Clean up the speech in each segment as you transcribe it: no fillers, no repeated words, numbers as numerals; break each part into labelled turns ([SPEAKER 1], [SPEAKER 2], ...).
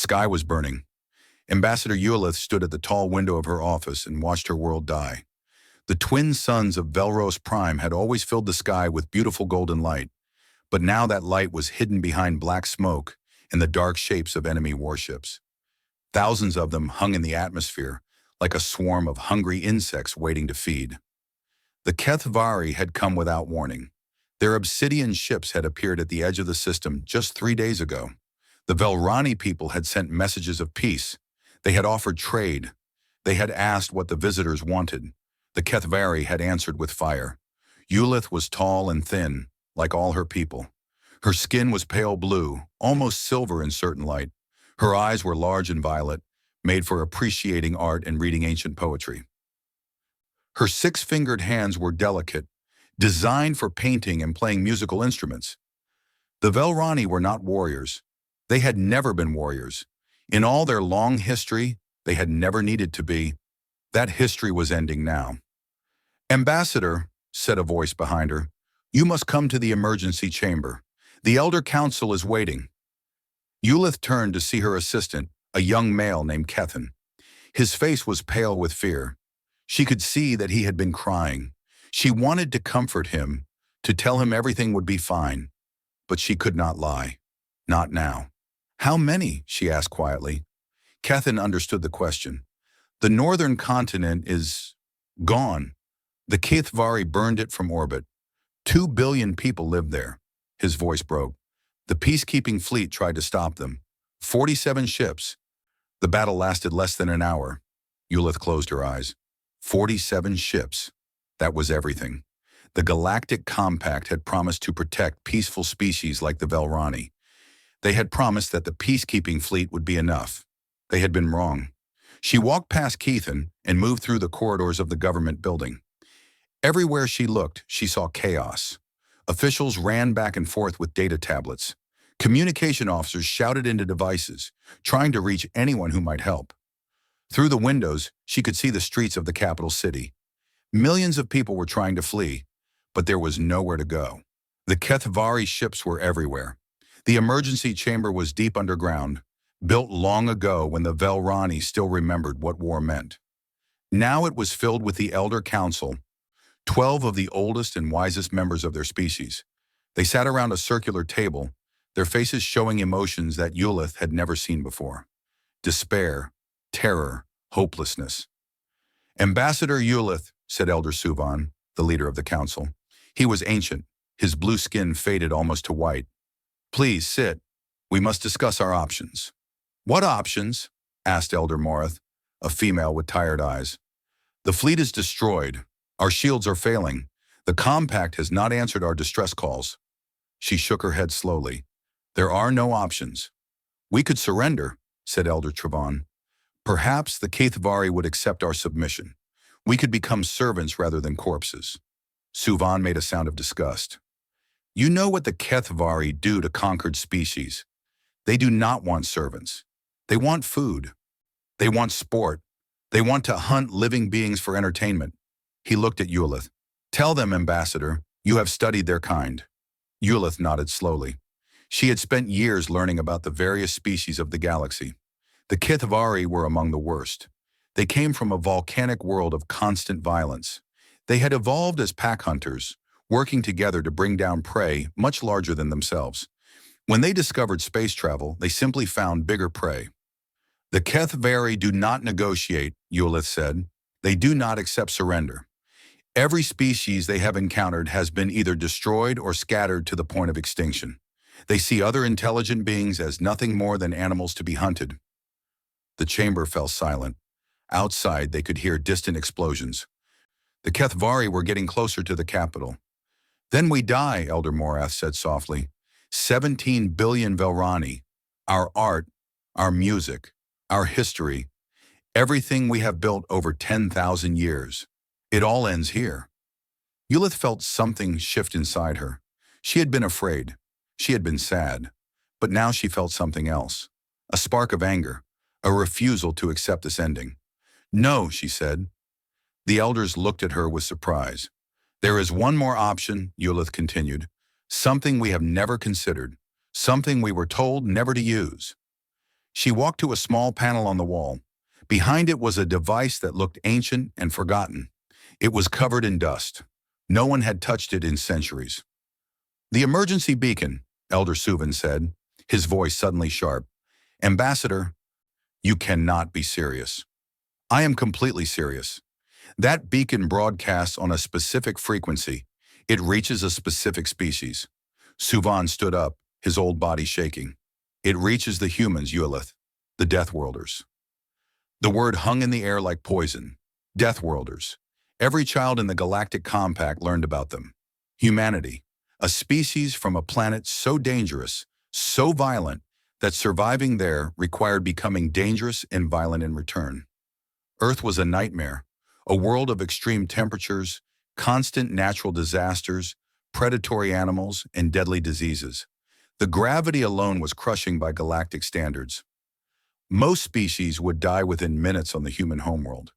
[SPEAKER 1] sky was burning. Ambassador Eulith stood at the tall window of her office and watched her world die. The twin suns of Velros Prime had always filled the sky with beautiful golden light, but now that light was hidden behind black smoke and the dark shapes of enemy warships. Thousands of them hung in the atmosphere, like a swarm of hungry insects waiting to feed. The Kethvari had come without warning. Their obsidian ships had appeared at the edge of the system just 3 days ago. The Velrani people had sent messages of peace. They had offered trade. They had asked what the visitors wanted. The Kethvari had answered with fire. Eulith was tall and thin, like all her people. Her skin was pale blue, almost silver in certain light. Her eyes were large and violet, made for appreciating art and reading ancient poetry. Her 6-fingered hands were delicate, designed for painting and playing musical instruments. The Velrani were not warriors. They had never been warriors. In all their long history, they had never needed to be. That history was ending now. "Ambassador," said a voice behind her, "you must come to the emergency chamber. The Elder Council is waiting." Eulith turned to see her assistant, a young male named Kethan. His face was pale with fear. She could see that he had been crying. She wanted to comfort him, to tell him everything would be fine. But she could not lie. Not now. "How many?" she asked quietly. Kethan understood the question. "The northern continent is gone. The Kethvari burned it from orbit. 2 billion people lived there." His voice broke. "The peacekeeping fleet tried to stop them. 47 ships. The battle lasted less than an hour." Eulith closed her eyes. 47 ships. That was everything. The Galactic Compact had promised to protect peaceful species like the Velrani. They had promised that the peacekeeping fleet would be enough. They had been wrong. She walked past Kethan and moved through the corridors of the government building. Everywhere she looked, she saw chaos. Officials ran back and forth with data tablets. Communication officers shouted into devices, trying to reach anyone who might help. Through the windows, she could see the streets of the capital city. Millions of people were trying to flee, but there was nowhere to go. The Kethvari ships were everywhere. The emergency chamber was deep underground, built long ago when the Velrani still remembered what war meant. Now it was filled with the Elder Council, 12 of the oldest and wisest members of their species. They sat around a circular table, their faces showing emotions that Eulith had never seen before. Despair, terror, hopelessness. "Ambassador Eulith," said Elder Suvan, the leader of the council. He was ancient, his blue skin faded almost to white. "Please sit. We must discuss our options." "What options?" asked Elder Morith, a female with tired eyes. "The fleet is destroyed. Our shields are failing. The Compact has not answered our distress calls." She shook her head slowly. "There are no options." "We could surrender," said Elder Trevon. "Perhaps the Kethvari would accept our submission. We could become servants rather than corpses." Suvan made a sound of disgust. "You know what the Kethvari do to conquered species. They do not want servants. They want food. They want sport. They want to hunt living beings for entertainment." He looked at Eulith. "Tell them, Ambassador, you have studied their kind." Eulith nodded slowly. She had spent years learning about the various species of the galaxy. The Kethvari were among the worst. They came from a volcanic world of constant violence. They had evolved as pack hunters, working together to bring down prey much larger than themselves. When they discovered space travel, they simply found bigger prey. "The Kethvari do not negotiate," Eulith said. "They do not accept surrender. Every species they have encountered has been either destroyed or scattered to the point of extinction. They see other intelligent beings as nothing more than animals to be hunted." The chamber fell silent. Outside, they could hear distant explosions. The Kethvari were getting closer to the capital. "Then we die," Elder Morath said softly. 17 billion Velrani. Our art, our music, our history, everything we have built over 10,000 years. It all ends here." Eulith felt something shift inside her. She had been afraid. She had been sad. But now she felt something else. A spark of anger. A refusal to accept this ending. "No," she said. The elders looked at her with surprise. "There is one more option," Eulith continued. "Something we have never considered. Something we were told never to use." She walked to a small panel on the wall. Behind it was a device that looked ancient and forgotten. It was covered in dust. No one had touched it in centuries. "The emergency beacon," Elder Suvan said, his voice suddenly sharp. "Ambassador, you cannot be serious." "I am completely serious. That beacon broadcasts on a specific frequency. It reaches a specific species." Suvan stood up, his old body shaking. "It reaches the humans, Ulith, the Deathworlders." The word hung in the air like poison. Deathworlders. Every child in the Galactic Compact learned about them. Humanity, a species from a planet so dangerous, so violent, that surviving there required becoming dangerous and violent in return. Earth was a nightmare, a world of extreme temperatures, constant natural disasters, predatory animals, and deadly diseases. The gravity alone was crushing by galactic standards. Most species would die within minutes on the human homeworld,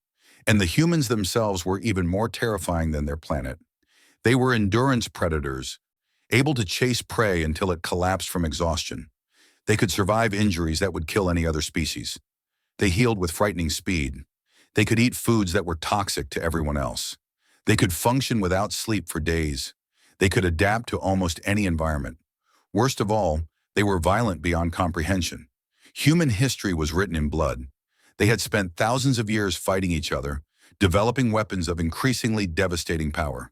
[SPEAKER 1] and the humans themselves were even more terrifying than their planet. They were endurance predators, able to chase prey until it collapsed from exhaustion. They could survive injuries that would kill any other species. They healed with frightening speed. They could eat foods that were toxic to everyone else. They could function without sleep for days. They could adapt to almost any environment. Worst of all, they were violent beyond comprehension. Human history was written in blood. They had spent thousands of years fighting each other, developing weapons of increasingly devastating power.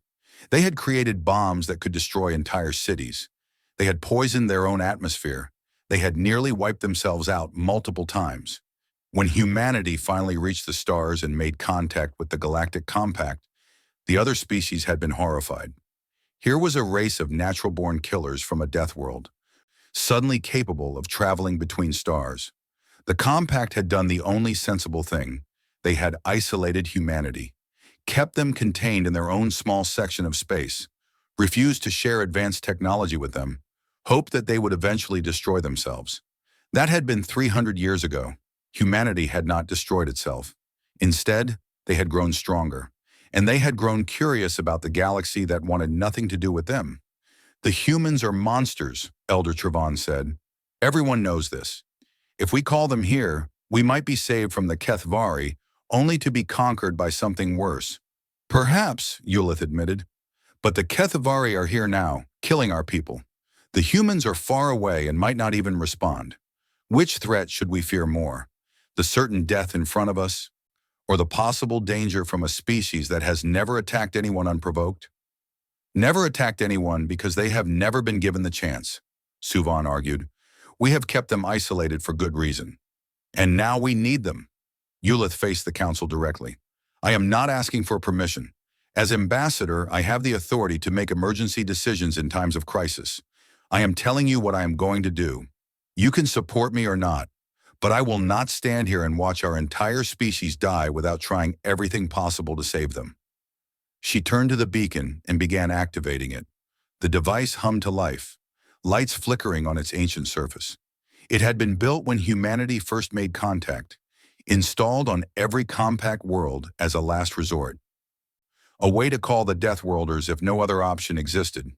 [SPEAKER 1] They had created bombs that could destroy entire cities. They had poisoned their own atmosphere. They had nearly wiped themselves out multiple times. When humanity finally reached the stars and made contact with the Galactic Compact, the other species had been horrified. Here was a race of natural-born killers from a death world, suddenly capable of traveling between stars. The Compact had done the only sensible thing. They had isolated humanity, kept them contained in their own small section of space, refused to share advanced technology with them, hoped that they would eventually destroy themselves. That had been 300 years ago. Humanity had not destroyed itself. Instead, they had grown stronger, and they had grown curious about the galaxy that wanted nothing to do with them. "The humans are monsters," Elder Trevon said. "Everyone knows this. If we call them here, we might be saved from the Kethvari, only to be conquered by something worse." "Perhaps," Ulith admitted. "But the Kethvari are here now, killing our people. The humans are far away and might not even respond. Which threat should we fear more? The certain death in front of us, or the possible danger from a species that has never attacked anyone unprovoked?" "Never attacked anyone because they have never been given the chance," Suvan argued. "We have kept them isolated for good reason. And now we need them." Ulith faced the council directly. "I am not asking for permission. As ambassador, I have the authority to make emergency decisions in times of crisis. I am telling you what I am going to do. You can support me or not, but I will not stand here and watch our entire species die without trying everything possible to save them." She turned to the beacon and began activating it. The device hummed to life, lights flickering on its ancient surface. It had been built when humanity first made contact, installed on every compact world as a last resort. A way to call the Deathworlders if no other option existed.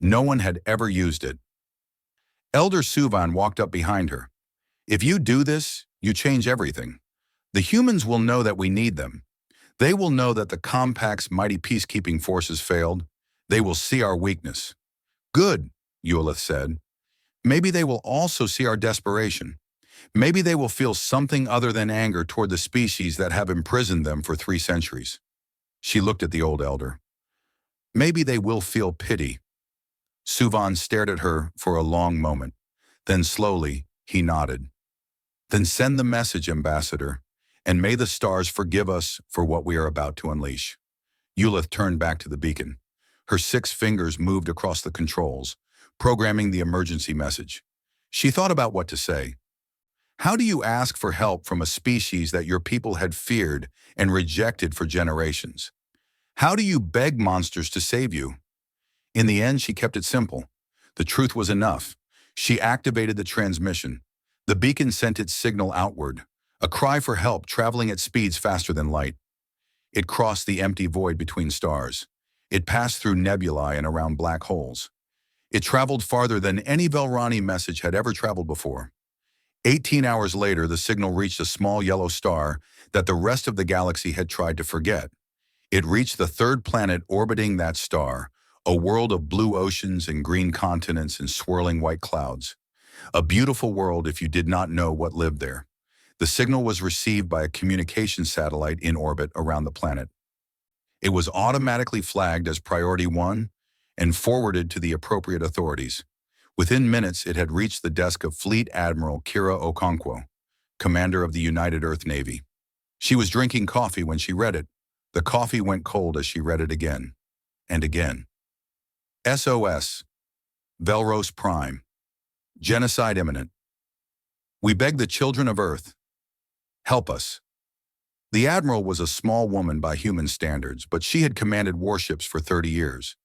[SPEAKER 1] No one had ever used it. Elder Suvan walked up behind her. "If you do this, you change everything. The humans will know that we need them. They will know that the Compact's mighty peacekeeping forces failed. They will see our weakness." "Good," Ulith said. "Maybe they will also see our desperation. Maybe they will feel something other than anger toward the species that have imprisoned them for 3 centuries. She looked at the old elder. "Maybe they will feel pity." Suvan stared at her for a long moment. Then slowly, he nodded. "Then send the message, Ambassador, and may the stars forgive us for what we are about to unleash." Ulith turned back to the beacon. Her 6 fingers moved across the controls, programming the emergency message. She thought about what to say. How do you ask for help from a species that your people had feared and rejected for generations? How do you beg monsters to save you? In the end, she kept it simple. The truth was enough. She activated the transmission. The beacon sent its signal outward, a cry for help traveling at speeds faster than light. It crossed the empty void between stars. It passed through nebulae and around black holes. It traveled farther than any Velrani message had ever traveled before. 18 hours later, the signal reached a small yellow star that the rest of the galaxy had tried to forget. It reached the third planet orbiting that star, a world of blue oceans and green continents and swirling white clouds. A beautiful world if you did not know what lived there. The signal was received by a communication satellite in orbit around the planet. It was automatically flagged as Priority 1 and forwarded to the appropriate authorities. Within minutes, it had reached the desk of Fleet Admiral Kira Okonkwo, commander of the United Earth Navy. She was drinking coffee when she read it. The coffee went cold as she read it again and again. SOS, Velros Prime, genocide imminent. We beg the children of Earth, help us. The Admiral was a small woman by human standards, but she had commanded warships for 30 years.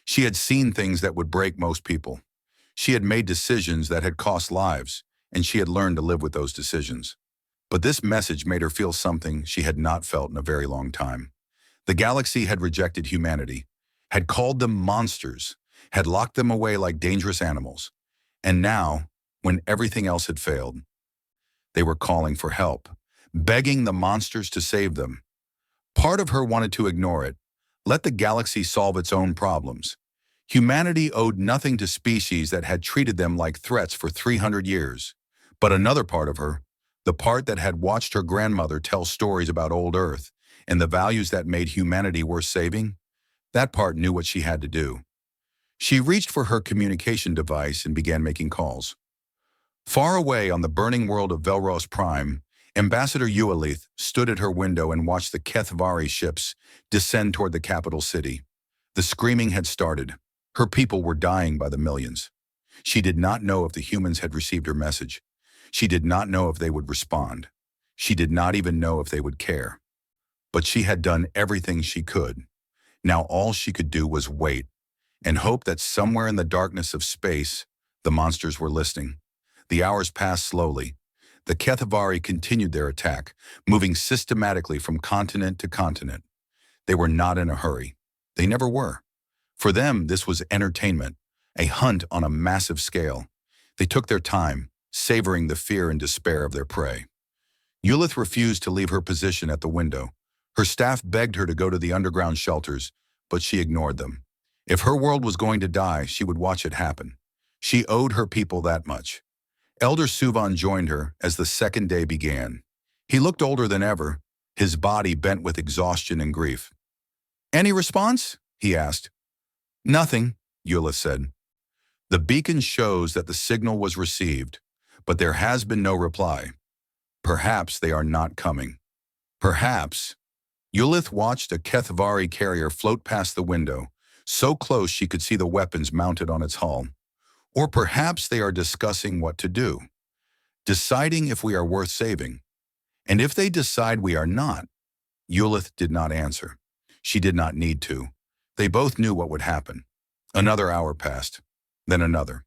[SPEAKER 1] She had seen things that would break most people. She had made decisions that had cost lives, and she had learned to live with those decisions. But this message made her feel something she had not felt in a very long time. The galaxy had rejected humanity, had called them monsters, had locked them away like dangerous animals. And now, when everything else had failed, they were calling for help, begging the monsters to save them. Part of her wanted to ignore it, let the galaxy solve its own problems. Humanity owed nothing to species that had treated them like threats for 300 years. But another part of her, the part that had watched her grandmother tell stories about old Earth and the values that made humanity worth saving, that part knew what she had to do. She reached for her communication device and began making calls. Far away on the burning world of Velros Prime, Ambassador Ualith stood at her window and watched the Kethvari ships descend toward the capital city. The screaming had started. Her people were dying by the millions. She did not know if the humans had received her message. She did not know if they would respond. She did not even know if they would care. But she had done everything she could. Now all she could do was wait and hope that somewhere in the darkness of space, the monsters were listening. The hours passed slowly. The Kethvari continued their attack, moving systematically from continent to continent. They were not in a hurry. They never were. For them, this was entertainment, a hunt on a massive scale. They took their time, savoring the fear and despair of their prey. Ualith refused to leave her position at the window. Her staff begged her to go to the underground shelters, but she ignored them. If her world was going to die, she would watch it happen. She owed her people that much. Elder Suvan joined her as the second day began. He looked older than ever, his body bent with exhaustion and grief. "Any response?" he asked. "Nothing," Ualith said. "The beacon shows that the signal was received, but there has been no reply. Perhaps they are not coming. Perhaps." Ualith watched a Kethvari carrier float past the window, so close she could see the weapons mounted on its hull. Or perhaps they are discussing what to do, deciding if we are worth saving. And if they decide we are not, Ualith did not answer. She did not need to. They both knew what would happen. Another hour passed, then another.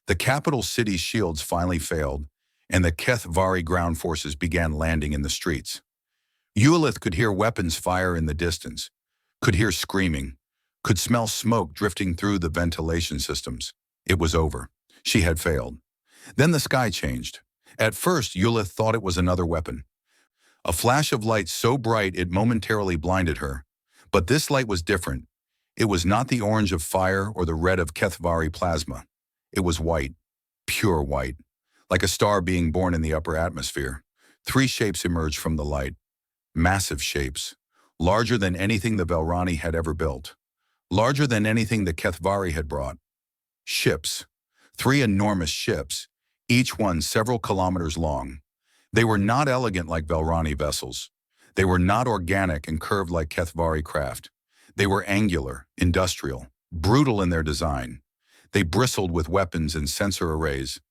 [SPEAKER 1] The capital city's shields finally failed, and the Kethvari ground forces began landing in the streets. Ualith could hear weapons fire in the distance, could hear screaming, could smell smoke drifting through the ventilation systems. It was over. She had failed. Then the sky changed. At first, Ualith thought it was another weapon. A flash of light so bright it momentarily blinded her. But this light was different. It was not the orange of fire or the red of Kethvari plasma. It was white, pure white, like a star being born in the upper atmosphere. 3 shapes emerged from the light. Massive shapes, larger than anything the Velrani had ever built, larger than anything the Kethvari had brought. Ships, 3 enormous ships, each one several kilometers long. They were not elegant like Velrani vessels. They were not organic and curved like Kethvari craft. They were angular, industrial, brutal in their design. They bristled with weapons and sensor arrays.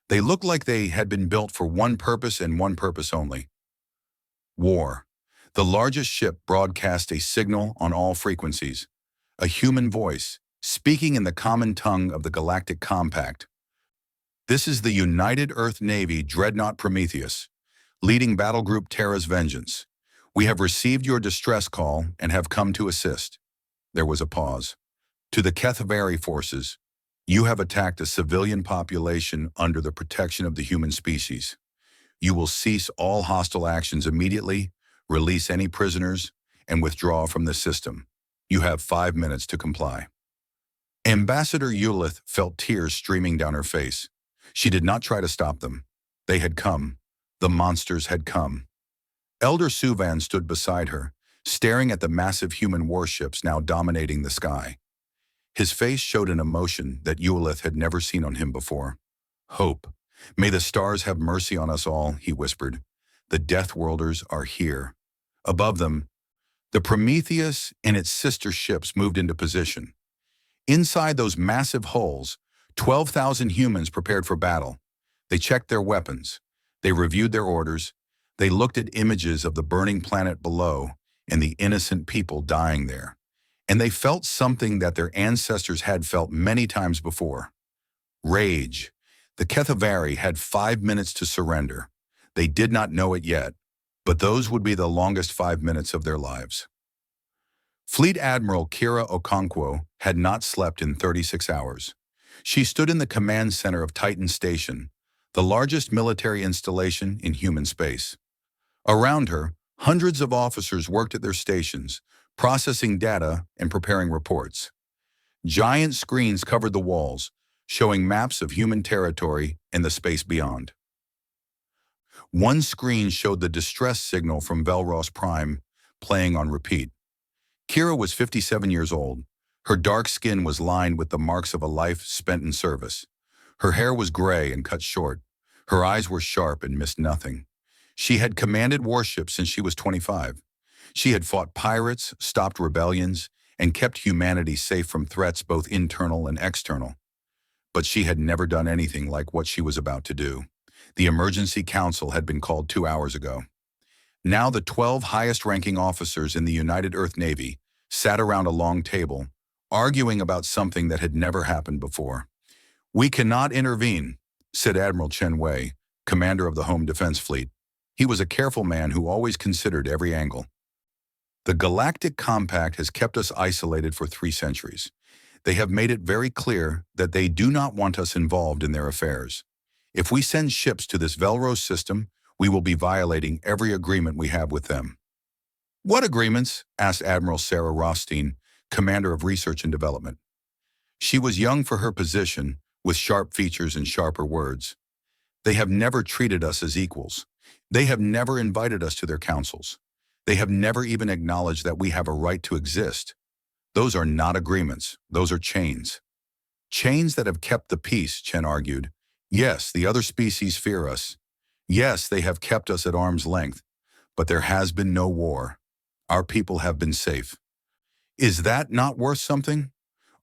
[SPEAKER 1] They looked like they had been built for one purpose and one purpose only: war. The largest ship broadcast a signal on all frequencies, a human voice, speaking in the common tongue of the Galactic Compact. "This is the United Earth Navy Dreadnought Prometheus, leading Battle Group Terra's Vengeance. We have received your distress call and have come to assist." There was a pause. "To the Kethvari forces, you have attacked a civilian population under the protection of the human species. You will cease all hostile actions immediately, release any prisoners, and withdraw from the system. You have 5 minutes to comply." Ambassador Eulith felt tears streaming down her face. She did not try to stop them. They had come. The monsters had come. Elder Suvan stood beside her, staring at the massive human warships now dominating the sky. His face showed an emotion that Eulith had never seen on him before. "Hope. May the stars have mercy on us all," he whispered. "The Deathworlders are here." Above them, the Prometheus and its sister ships moved into position. Inside those massive hulls, 12,000 humans prepared for battle. They checked their weapons. They reviewed their orders. They looked at images of the burning planet below and the innocent people dying there. And they felt something that their ancestors had felt many times before. Rage. The Kethavari had 5 minutes to surrender. They did not know it yet, but those would be the longest 5 minutes of their lives. Fleet Admiral Kira Okonkwo had not slept in 36 hours. She stood in the command center of Titan Station, the largest military installation in human space. Around her, hundreds of officers worked at their stations, processing data and preparing reports. Giant screens covered the walls, showing maps of human territory and the space beyond. One screen showed the distress signal from Velros Prime playing on repeat. Kira was 57 years old. Her dark skin was lined with the marks of a life spent in service. Her hair was gray and cut short. Her eyes were sharp and missed nothing. She had commanded warships since she was 25. She had fought pirates, stopped rebellions, and kept humanity safe from threats both internal and external. But she had never done anything like what she was about to do. The emergency council had been called 2 hours ago. Now the 12 highest-ranking officers in the United Earth Navy sat around a long table, arguing about something that had never happened before. "We cannot intervene," said Admiral Chen Wei, commander of the Home Defense Fleet. He was a careful man who always considered every angle. "The Galactic Compact has kept us isolated for 3 centuries. They have made it very clear that they do not want us involved in their affairs. If we send ships to this Velros system, we will be violating every agreement we have with them." "What agreements?" asked Admiral Sarah Rothstein, commander of research and development. She was young for her position, with sharp features and sharper words. "They have never treated us as equals. They have never invited us to their councils. They have never even acknowledged that we have a right to exist. Those are not agreements. Those are chains." "Chains that have kept the peace," Chen argued. "Yes, the other species fear us. Yes, they have kept us at arm's length. But there has been no war. Our people have been safe." "Is that not worth something?"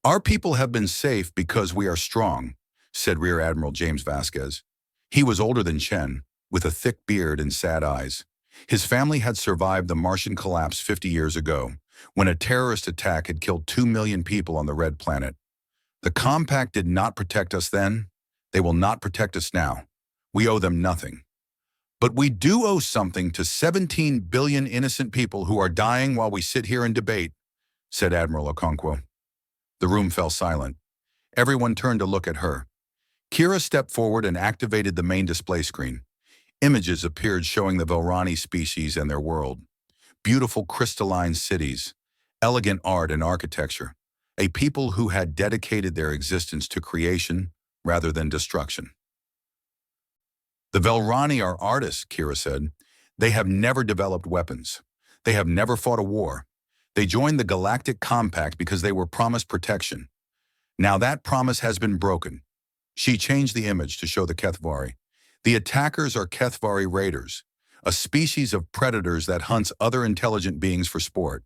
[SPEAKER 1] "Our people have been safe because we are strong," said Rear Admiral James Vasquez. He was older than Chen, with a thick beard and sad eyes. His family had survived the Martian collapse 50 years ago, when a terrorist attack had killed 2 million people on the Red Planet. "The Compact did not protect us then. They will not protect us now. We owe them nothing. But we do owe something to 17 billion innocent people who are dying while we sit here and debate," said Admiral Okonkwo. The room fell silent. Everyone turned to look at her. Kira stepped forward and activated the main display screen. Images appeared showing the Velrani species and their world. Beautiful crystalline cities, elegant art and architecture, a people who had dedicated their existence to creation rather than destruction. "The Velrani are artists," Kira said. "They have never developed weapons. They have never fought a war. They joined the Galactic Compact because they were promised protection. Now that promise has been broken." She changed the image to show the Kethavari. "The attackers are Kethavari raiders, a species of predators that hunts other intelligent beings for sport.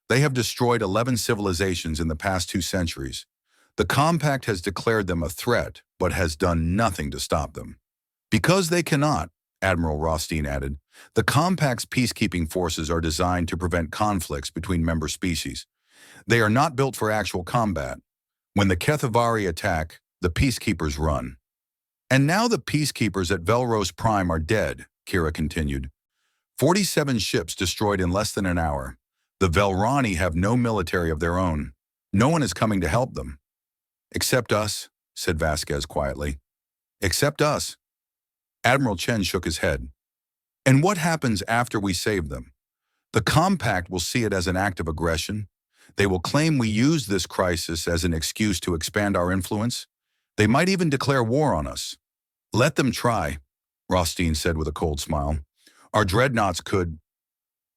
[SPEAKER 1] They have destroyed 11 civilizations in the past 2 centuries. The Compact has declared them a threat, but has done nothing to stop them. Because they cannot," Admiral Rothstein added, "the Compact's peacekeeping forces are designed to prevent conflicts between member species. They are not built for actual combat. When the Kethavari attack, the peacekeepers run." "And now the peacekeepers at Velros Prime are dead," Kira continued. 47 ships destroyed in less than an hour. The Velrani have no military of their own. No one is coming to help them." "Except us," said Vasquez quietly. "Except us." Admiral Chen shook his head. And what happens after we save them? The Compact will see it as an act of aggression. They will claim we used this crisis as an excuse to expand our influence. They might even declare war on us. Let them try, Rothstein said with a cold smile. Our dreadnoughts could...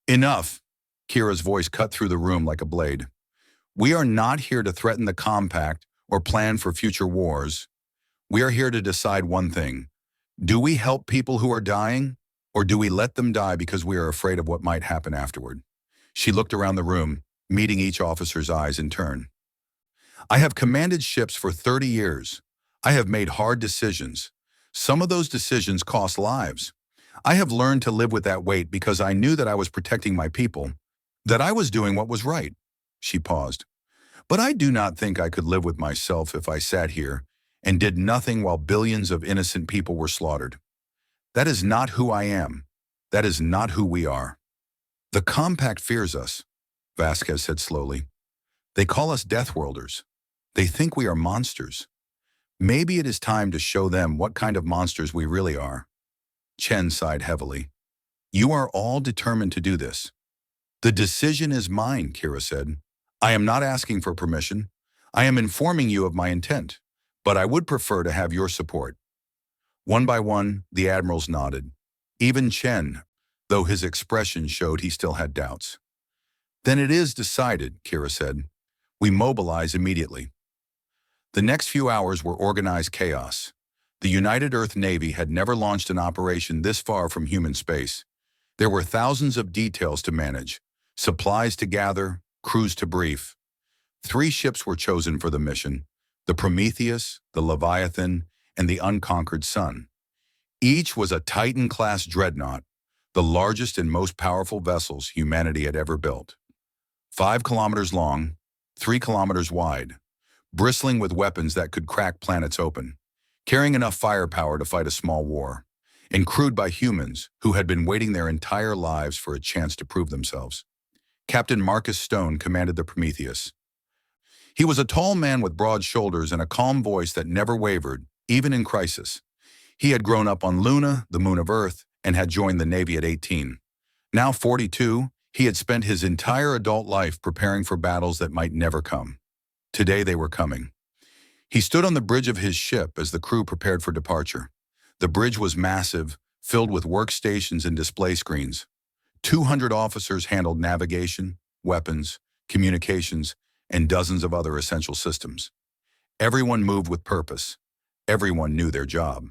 [SPEAKER 1] Enough, Kira's voice cut through the room like a blade. We are not here to threaten the Compact or plan for future wars. We are here to decide one thing. Do we help people who are dying, or do we let them die because we are afraid of what might happen afterward? She looked around the room, meeting each officer's eyes in turn. I have commanded ships for 30 years. I have made hard decisions. Some of those decisions cost lives. I have learned to live with that weight because I knew that I was protecting my people, that I was doing what was right. She paused. But I do not think I could live with myself if I sat here and did nothing while billions of innocent people were slaughtered. That is not who I am. That is not who we are. The Compact fears us, Vasquez said slowly. They call us Deathworlders. They think we are monsters. Maybe it is time to show them what kind of monsters we really are. Chen sighed heavily. You are all determined to do this. The decision is mine, Kira said. I am not asking for permission. I am informing you of my intent, but I would prefer to have your support. One by one, the admirals nodded. Even Chen, though his expression showed he still had doubts. Then it is decided, Kira said. We mobilize immediately. The next few hours were organized chaos. The United Earth Navy had never launched an operation this far from human space. There were thousands of details to manage, supplies to gather, crews to brief. 3 ships were chosen for the mission, the Prometheus, the Leviathan, and the Unconquered Sun. Each was a Titan-class dreadnought, the largest and most powerful vessels humanity had ever built. 5 kilometers long, 3 kilometers wide, bristling with weapons that could crack planets open, carrying enough firepower to fight a small war, and crewed by humans who had been waiting their entire lives for a chance to prove themselves. Captain Marcus Stone commanded the Prometheus. He was a tall man with broad shoulders and a calm voice that never wavered, even in crisis. He had grown up on Luna, the moon of Earth, and had joined the Navy at 18. Now 42, he had spent his entire adult life preparing for battles that might never come. Today they were coming. He stood on the bridge of his ship as the crew prepared for departure. The bridge was massive, filled with workstations and display screens. 200 officers handled navigation, weapons, communications, and dozens of other essential systems. Everyone moved with purpose. Everyone knew their job.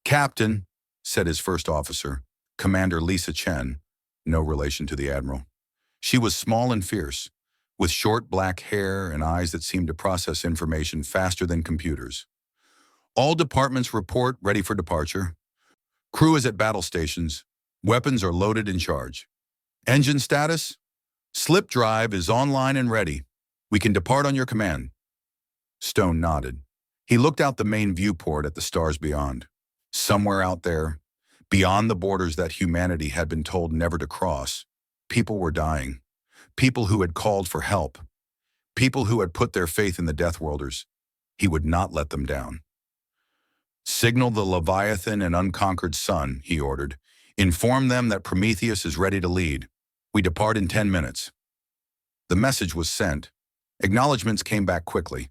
[SPEAKER 1] Captain, said his first officer, Commander Lisa Chen, no relation to the Admiral. She was small and fierce, with short black hair and eyes that seemed to process information faster than computers. All departments report ready for departure. Crew is at battle stations. Weapons are loaded and charged. Engine status? Slip drive is online and ready. We can depart on your command. Stone nodded. He looked out the main viewport at the stars beyond. Somewhere out there, beyond the borders that humanity had been told never to cross, people were dying. People who had called for help. People who had put their faith in the Deathworlders. He would not let them down. Signal the Leviathan and Unconquered Sun, he ordered. Inform them that Prometheus is ready to lead. We depart in 10 minutes. The message was sent. Acknowledgements came back quickly.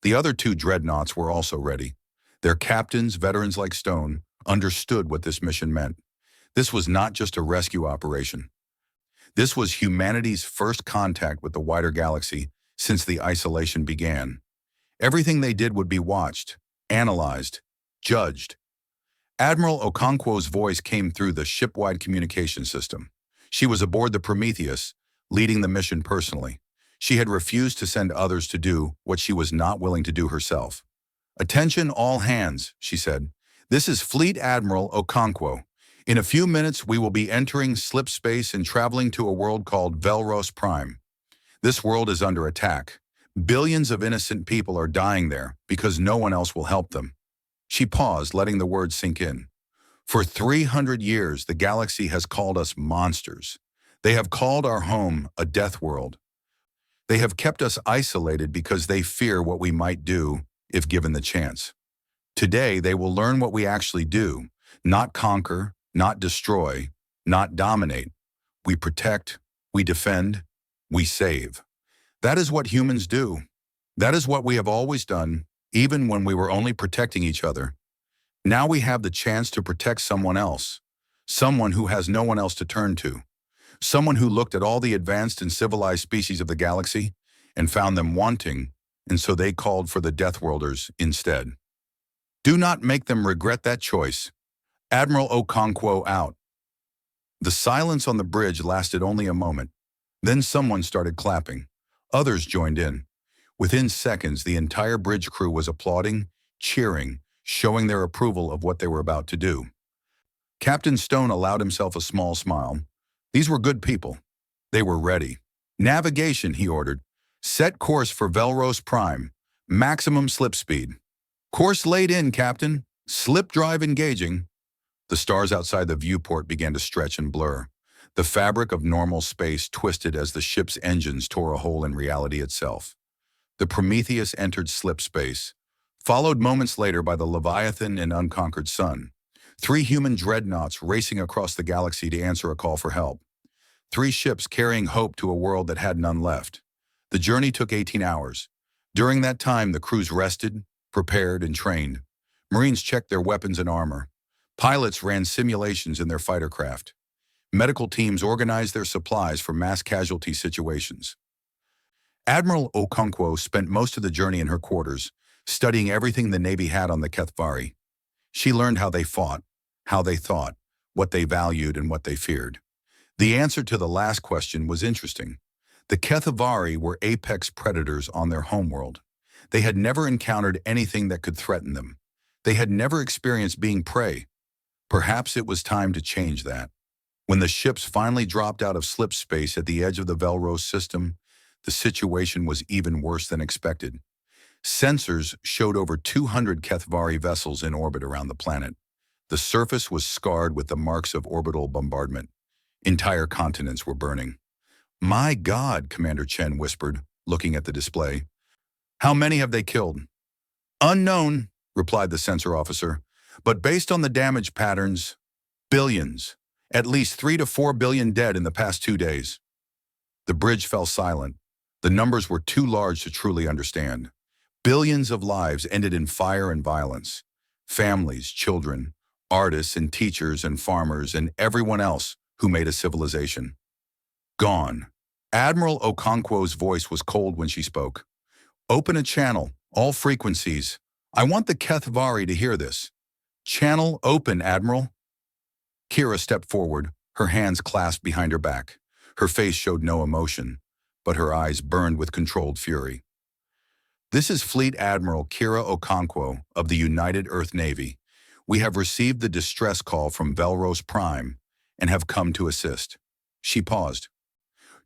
[SPEAKER 1] The other 2 dreadnoughts were also ready. Their captains, veterans like Stone, understood what this mission meant. This was not just a rescue operation. This was humanity's first contact with the wider galaxy since the isolation began. Everything they did would be watched, analyzed, judged. Admiral Okonkwo's voice came through the ship-wide communication system. She was aboard the Prometheus, leading the mission personally. She had refused to send others to do what she was not willing to do herself. Attention all hands, she said. This is Fleet Admiral Okonkwo. In a few minutes, we will be entering slip space and traveling to a world called Velros Prime. This world is under attack. Billions of innocent people are dying there because no one else will help them. She paused, letting the words sink in. For 300 years, the galaxy has called us monsters. They have called our home a death world. They have kept us isolated because they fear what we might do if given the chance. Today, they will learn what we actually do. Not conquer, not destroy, not dominate. We protect, we defend, we save. That is what humans do. That is what we have always done, even when we were only protecting each other. Now we have the chance to protect someone else, someone who has no one else to turn to, someone who looked at all the advanced and civilized species of the galaxy and found them wanting, and so they called for the Deathworlders instead. Do not make them regret that choice. Admiral Okonkwo out. The silence on the bridge lasted only a moment. Then someone started clapping. Others joined in. Within seconds, the entire bridge crew was applauding, cheering, showing their approval of what they were about to do. Captain Stone allowed himself a small smile. These were good people. They were ready. Navigation, he ordered. Set course for Velros Prime. Maximum slip speed. Course laid in, Captain. Slip drive engaging. The stars outside the viewport began to stretch and blur. The fabric of normal space twisted as the ship's engines tore a hole in reality itself. The Prometheus entered slip space, followed moments later by the Leviathan and Unconquered Sun. 3 human dreadnoughts racing across the galaxy to answer a call for help. 3 ships carrying hope to a world that had none left. The journey took 18 hours. During that time, the crews rested, prepared, and trained. Marines checked their weapons and armor. Pilots ran simulations in their fighter craft. Medical teams organized their supplies for mass casualty situations. Admiral Okonkwo spent most of the journey in her quarters, studying everything the Navy had on the Kethvari. She learned how they fought, how they thought, what they valued, and what they feared. The answer to the last question was interesting. The Kethvari were apex predators on their homeworld. They had never encountered anything that could threaten them. They had never experienced being prey. Perhaps it was time to change that. When the ships finally dropped out of slip space at the edge of the Velros system, the situation was even worse than expected. Sensors showed over 200 Kethvari vessels in orbit around the planet. The surface was scarred with the marks of orbital bombardment. Entire continents were burning. "My God," Commander Chen whispered, looking at the display. "How many have they killed?" "Unknown," replied the sensor officer. "But based on the damage patterns, billions. At least 3 to 4 billion dead in the past 2 days." The bridge fell silent. The numbers were too large to truly understand. Billions of lives ended in fire and violence. Families, children, artists and teachers and farmers and everyone else who made a civilization. Gone. Admiral Okonkwo's voice was cold when she spoke. "Open a channel, all frequencies. I want the Kethvari to hear this. Channel open, Admiral." Kira stepped forward, her hands clasped behind her back. Her face showed no emotion, but her eyes burned with controlled fury. "This is Fleet Admiral Kira Okonkwo of the United Earth Navy. We have received the distress call from Velros Prime and have come to assist." She paused.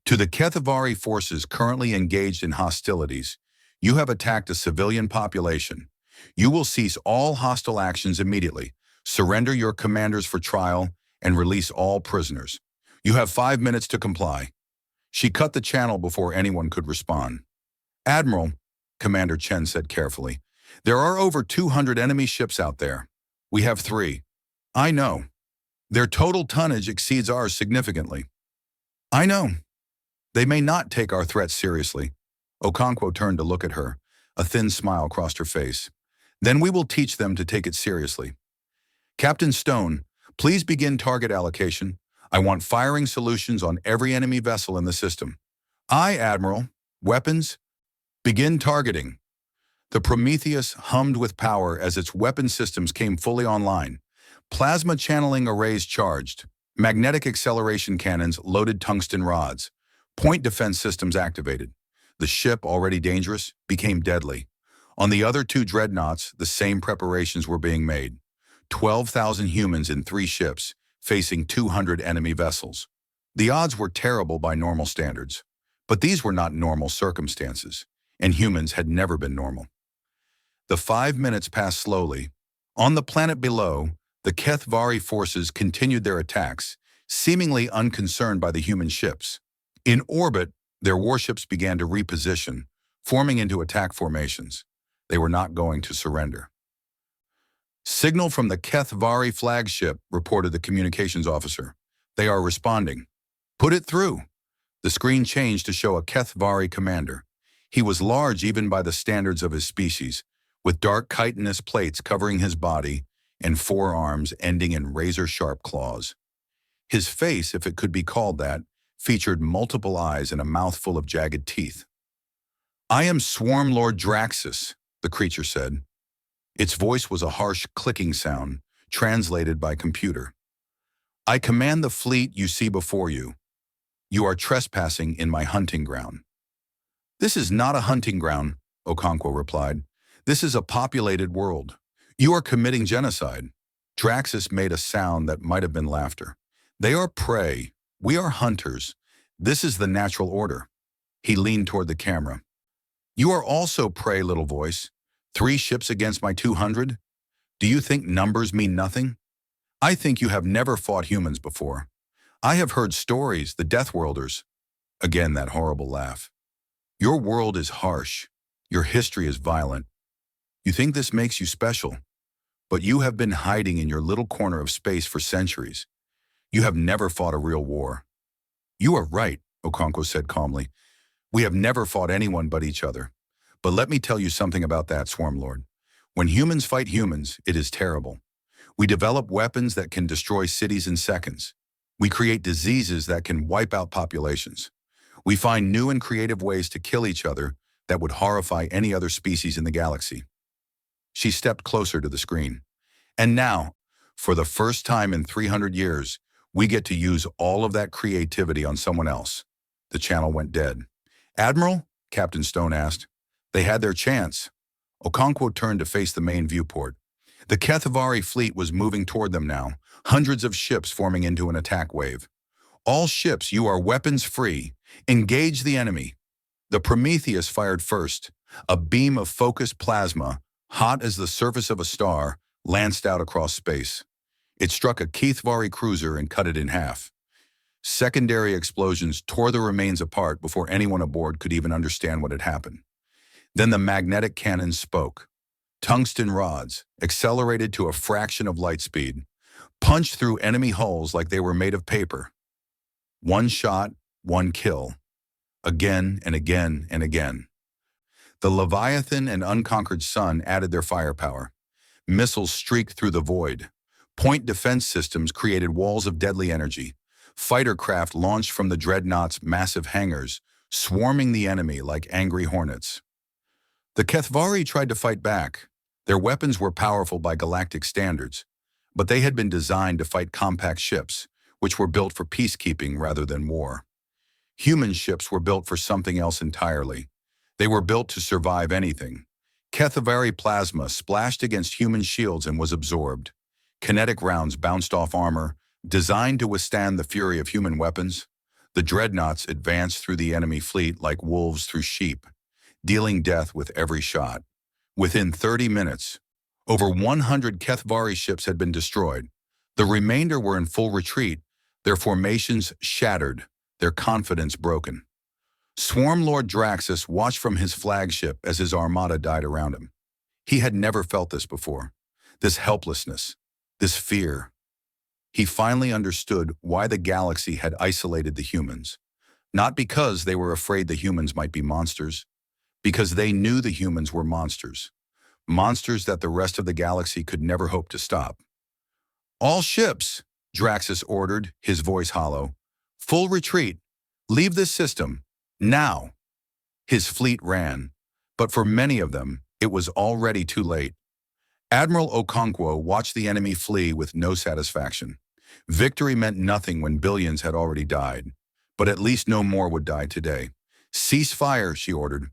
[SPEAKER 1] "To the Kethvari forces currently engaged in hostilities, you have attacked a civilian population. You will cease all hostile actions immediately, surrender your commanders for trial, and release all prisoners. You have 5 minutes to comply." She cut the channel before anyone could respond. "Admiral," Commander Chen said carefully, "there are over 200 enemy ships out there. We have 3. I know. Their total tonnage exceeds ours significantly. I know. They may not take our threats seriously." Okonkwo turned to look at her. A thin smile crossed her face. "Then we will teach them to take it seriously. Captain Stone, please begin target allocation. I want firing solutions on every enemy vessel in the system." "Aye, Admiral. Weapons? Begin targeting." The Prometheus hummed with power as its weapon systems came fully online. Plasma channeling arrays charged. Magnetic acceleration cannons loaded tungsten rods. Point defense systems activated. The ship, already dangerous, became deadly. On the other 2 dreadnoughts, the same preparations were being made. 12,000 humans in 3 ships, facing 200 enemy vessels. The odds were terrible by normal standards. But these were not normal circumstances, and humans had never been normal. The 5 minutes passed slowly. On the planet below, the Kethvari forces continued their attacks, seemingly unconcerned by the human ships. In orbit, their warships began to reposition, forming into attack formations. They were not going to surrender. Signal from the HFY flagship, reported the communications officer. They are responding. Put it through. The screen changed to show a HFY commander. He was large even by the standards of his species, with dark chitinous plates covering his body and forearms ending in razor-sharp claws. His face, if it could be called that, featured multiple eyes and a mouthful of jagged teeth. I am Swarm Lord Draxus, the creature said. Its voice was a harsh clicking sound, translated by computer. I command the fleet you see before you. You are trespassing in my hunting ground. This is not a hunting ground, Okonkwo replied. This is a populated world. You are committing genocide. Draxus made a sound that might have been laughter. They are prey. We are hunters. This is the natural order. He leaned toward the camera. You are also prey, little voice. 3 ships against my 200? Do you think numbers mean nothing? I think you have never fought humans before. I have heard stories, the Deathworlders. Again, that horrible laugh. Your world is harsh. Your history is violent. You think this makes you special, but you have been hiding in your little corner of space for centuries. You have never fought a real war. You are right, Okonkwo said calmly. We have never fought anyone but each other. But let me tell you something about that, Swarm Lord. When humans fight humans, it is terrible. We develop weapons that can destroy cities in seconds. We create diseases that can wipe out populations. We find new and creative ways to kill each other that would horrify any other species in the galaxy. She stepped closer to the screen. And now, for the first time in 300 years, we get to use all of that creativity on someone else. The channel went dead. Admiral? Captain Stone asked. They had their chance. Okonkwo turned to face the main viewport. The HFY fleet was moving toward them now, hundreds of ships forming into an attack wave. All ships, you are weapons-free. Engage the enemy. The Prometheus fired first. A beam of focused plasma, hot as the surface of a star, lanced out across space. It struck a HFY cruiser and cut it in half. Secondary explosions tore the remains apart before anyone aboard could even understand what had happened. Then the magnetic cannons spoke. Tungsten rods, accelerated to a fraction of light speed, punched through enemy hulls like they were made of paper. One shot, one kill. Again and again and again. The Leviathan and Unconquered Sun added their firepower. Missiles streaked through the void. Point defense systems created walls of deadly energy. Fighter craft launched from the Dreadnoughts' massive hangars, swarming the enemy like angry hornets. The HFY tried to fight back. Their weapons were powerful by galactic standards, but they had been designed to fight compact ships, which were built for peacekeeping rather than war. Human ships were built for something else entirely. They were built to survive anything. HFY plasma splashed against human shields and was absorbed. Kinetic rounds bounced off armor, designed to withstand the fury of human weapons. The Dreadnoughts advanced through the enemy fleet like wolves through sheep, dealing death with every shot. Within 30 minutes, over 100 HFY ships had been destroyed. The remainder were in full retreat, their formations shattered, their confidence broken. Swarm Lord Draxus watched from his flagship as his armada died around him. He had never felt this before, this helplessness, this fear. He finally understood why the galaxy had isolated the humans. Not because they were afraid the humans might be monsters, because they knew the humans were monsters. Monsters that the rest of the galaxy could never hope to stop. All ships, Draxus ordered, his voice hollow. Full retreat. Leave this system. Now. His fleet ran, but for many of them, it was already too late. Admiral Okonkwo watched the enemy flee with no satisfaction. Victory meant nothing when billions had already died, but at least no more would die today. Cease fire, she ordered.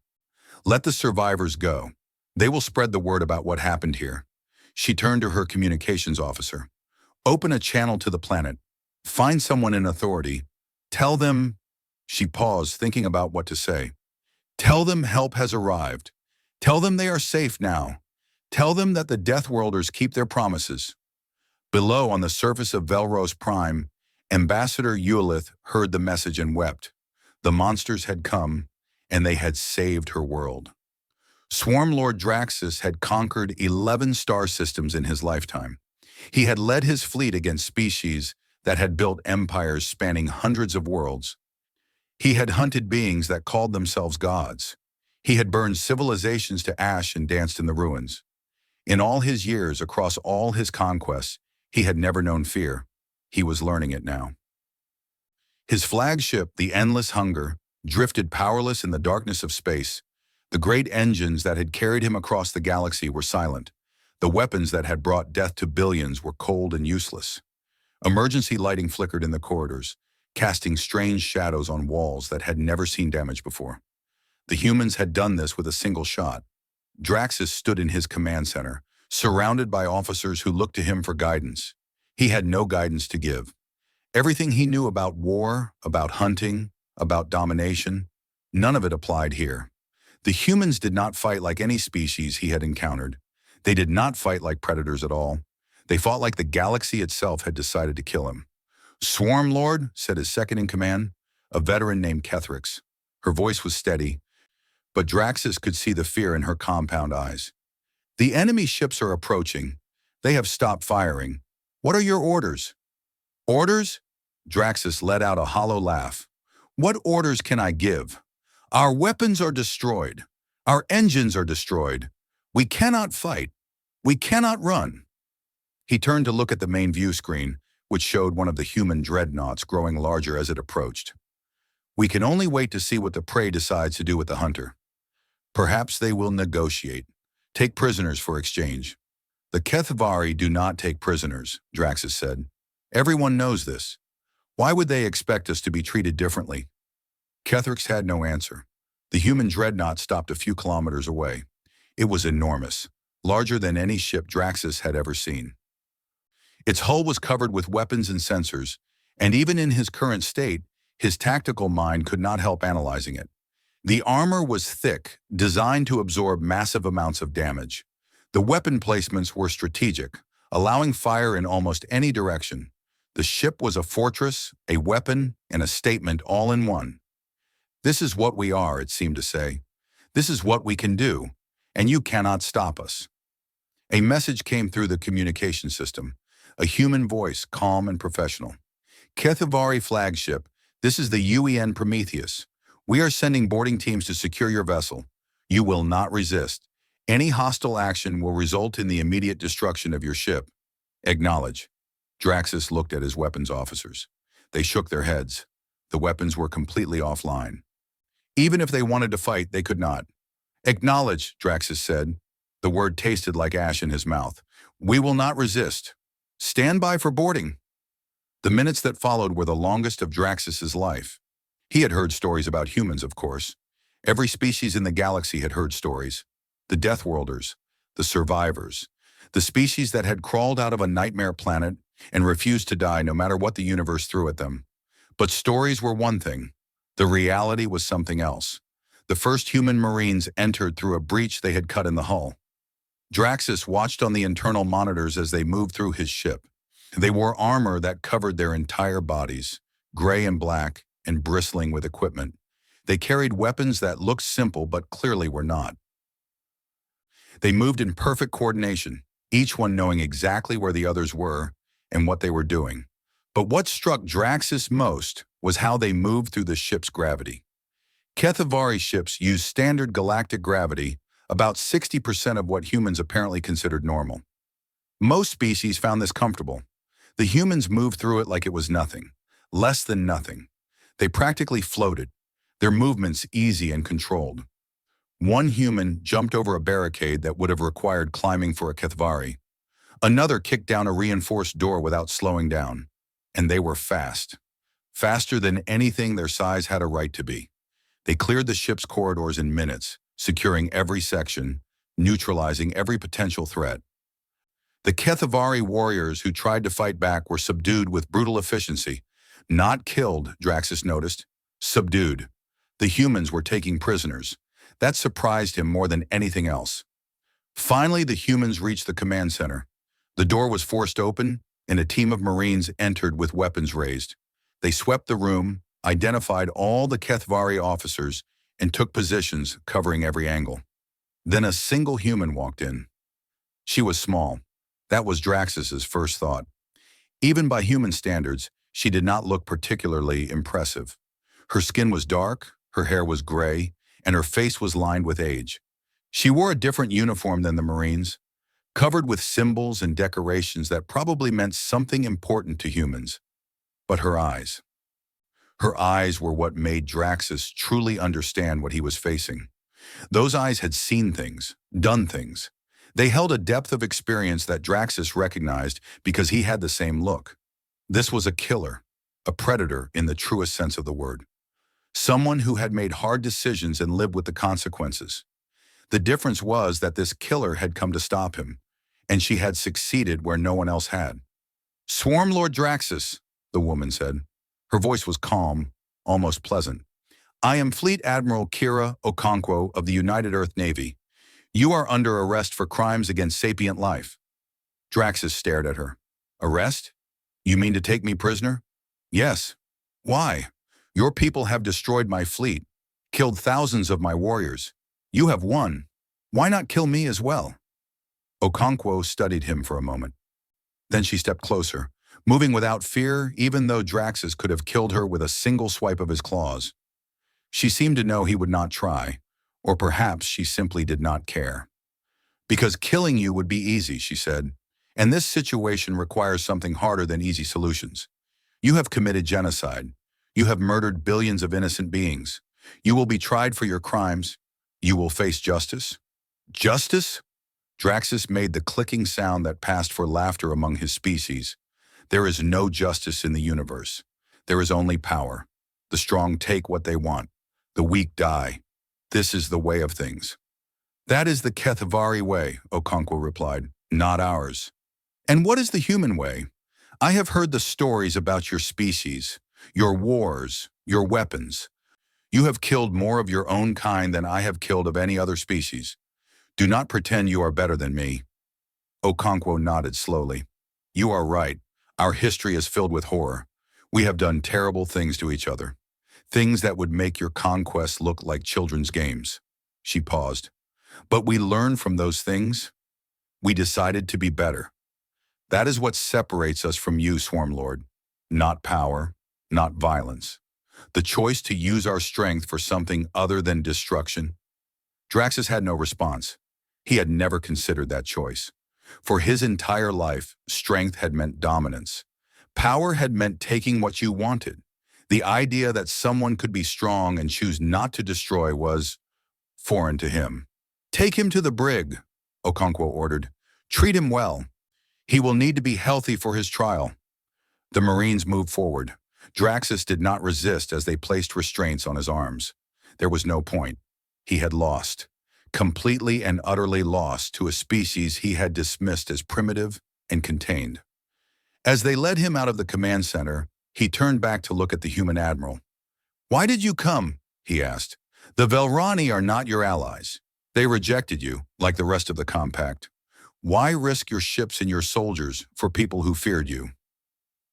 [SPEAKER 1] Let the survivors go. They will spread the word about what happened here. She turned to her communications officer. Open a channel to the planet. Find someone in authority. Tell them... She paused, thinking about what to say. Tell them help has arrived. Tell them they are safe now. Tell them that the Deathworlders keep their promises. Below, on the surface of Velros Prime, Ambassador Eulith heard the message and wept. The monsters had come, and they had saved her world. Swarm Lord Draxus had conquered 11 star systems in his lifetime. He had led his fleet against species that had built empires spanning hundreds of worlds. He had hunted beings that called themselves gods. He had burned civilizations to ash and danced in the ruins. In all his years, across all his conquests, he had never known fear. He was learning it now. His flagship, the Endless Hunger, drifted powerless in the darkness of space. The great engines that had carried him across the galaxy were silent. The weapons that had brought death to billions were cold and useless. Emergency lighting flickered in the corridors, casting strange shadows on walls that had never seen damage before. The humans had done this with a single shot. Draxus stood in his command center, surrounded by officers who looked to him for guidance. He had no guidance to give. Everything he knew about war, about hunting, about domination, none of it applied here. The humans did not fight like any species he had encountered. They did not fight like predators at all. They fought like the galaxy itself had decided to kill him. "Swarm Lord," said his second-in-command, a veteran named Kethrix. Her voice was steady, but Draxus could see the fear in her compound eyes. "The enemy ships are approaching. They have stopped firing. What are your orders?" "Orders?" Draxus let out a hollow laugh. "What orders can I give? Our weapons are destroyed. Our engines are destroyed. We cannot fight. We cannot run." He turned to look at the main view screen, which showed one of the human dreadnoughts growing larger as it approached. "We can only wait to see what the prey decides to do with the hunter. Perhaps they will negotiate, take prisoners for exchange." "The Kethvari do not take prisoners," Draxus said. "Everyone knows this. Why would they expect us to be treated differently?" Kethrix had no answer. The human dreadnought stopped a few kilometers away. It was enormous, larger than any ship Draxus had ever seen. Its hull was covered with weapons and sensors, and even in his current state, his tactical mind could not help analyzing it. The armor was thick, designed to absorb massive amounts of damage. The weapon placements were strategic, allowing fire in almost any direction. The ship was a fortress, a weapon, and a statement all in one. "This is what we are," it seemed to say. "This is what we can do, and you cannot stop us." A message came through the communication system, a human voice, calm and professional. "Kethavari flagship, this is the UEN Prometheus. We are sending boarding teams to secure your vessel. You will not resist. Any hostile action will result in the immediate destruction of your ship. Acknowledge." Draxus looked at his weapons officers. They shook their heads. The weapons were completely offline. Even if they wanted to fight, they could not. "Acknowledge," Draxus said. The word tasted like ash in his mouth. "We will not resist. Stand by for boarding." The minutes that followed were the longest of Draxus's life. He had heard stories about humans, of course. Every species in the galaxy had heard stories. The Deathworlders, the survivors, the species that had crawled out of a nightmare planet and refused to die no matter what the universe threw at them. But stories were one thing. The reality was something else. The first human Marines entered through a breach they had cut in the hull. Draxus watched on the internal monitors as they moved through his ship. They wore armor that covered their entire bodies, gray and black and bristling with equipment. They carried weapons that looked simple but clearly were not. They moved in perfect coordination, each one knowing exactly where the others were and what they were doing. But what struck Draxus most was how they moved through the ship's gravity. Kethavari ships use standard galactic gravity, about 60% of what humans apparently considered normal. Most species found this comfortable. The humans moved through it like it was nothing, less than nothing. They practically floated, their movements easy and controlled. One human jumped over a barricade that would have required climbing for a Kethavari. Another kicked down a reinforced door without slowing down. And they were fast. Faster than anything their size had a right to be. They cleared the ship's corridors in minutes, securing every section, neutralizing every potential threat. The Kethavari warriors who tried to fight back were subdued with brutal efficiency. Not killed, Draxus noticed. Subdued. The humans were taking prisoners. That surprised him more than anything else. Finally, the humans reached the command center. The door was forced open, and a team of Marines entered with weapons raised. They swept the room, identified all the Kethavari officers, and took positions covering every angle. Then a single human walked in. She was small. That was Draxus's first thought. Even by human standards, she did not look particularly impressive. Her skin was dark, her hair was gray, and her face was lined with age. She wore a different uniform than the Marines, covered with symbols and decorations that probably meant something important to humans. But her eyes were what made Draxus truly understand what he was facing. Those eyes had seen things, done things. They held a depth of experience that Draxus recognized because he had the same look. This was a killer, a predator in the truest sense of the word. Someone who had made hard decisions and lived with the consequences. The difference was that this killer had come to stop him, and she had succeeded where no one else had. "Swarm Lord Draxus," the woman said. Her voice was calm, almost pleasant. "I am Fleet Admiral Kira Okonkwo of the United Earth Navy. You are under arrest for crimes against sapient life." Draxus stared at her. "Arrest? You mean to take me prisoner?" "Yes." "Why? Your people have destroyed my fleet, killed thousands of my warriors. You have won. Why not kill me as well?" Okonkwo studied him for a moment. Then she stepped closer, moving without fear, even though Draxus could have killed her with a single swipe of his claws. She seemed to know he would not try, or perhaps she simply did not care. "Because killing you would be easy," she said, "and this situation requires something harder than easy solutions. You have committed genocide. You have murdered billions of innocent beings. You will be tried for your crimes. You will face justice." "Justice?" Draxus made the clicking sound that passed for laughter among his species. "There is no justice in the universe. There is only power. The strong take what they want. The weak die. This is the way of things." "That is the Kethavari way," Okonkwo replied, "not ours." "And what is the human way? I have heard the stories about your species, your wars, your weapons. You have killed more of your own kind than I have killed of any other species. Do not pretend you are better than me." Okonkwo nodded slowly. "You are right. Our history is filled with horror. We have done terrible things to each other. Things that would make your conquests look like children's games." She paused. "But we learned from those things. We decided to be better. That is what separates us from you, Swarm Lord. Not power, not violence. The choice to use our strength for something other than destruction." Draxus had no response. He had never considered that choice. For his entire life, strength had meant dominance. Power had meant taking what you wanted. The idea that someone could be strong and choose not to destroy was foreign to him. "Take him to the brig," Okonkwo ordered. "Treat him well. He will need to be healthy for his trial." The Marines moved forward. Draxus did not resist as they placed restraints on his arms. There was no point. He had lost. Completely and utterly lost to a species he had dismissed as primitive and contained. As they led him out of the command center, he turned back to look at the human admiral. "Why did you come?" he asked. "The Velrani are not your allies. They rejected you, like the rest of the compact. Why risk your ships and your soldiers for people who feared you?"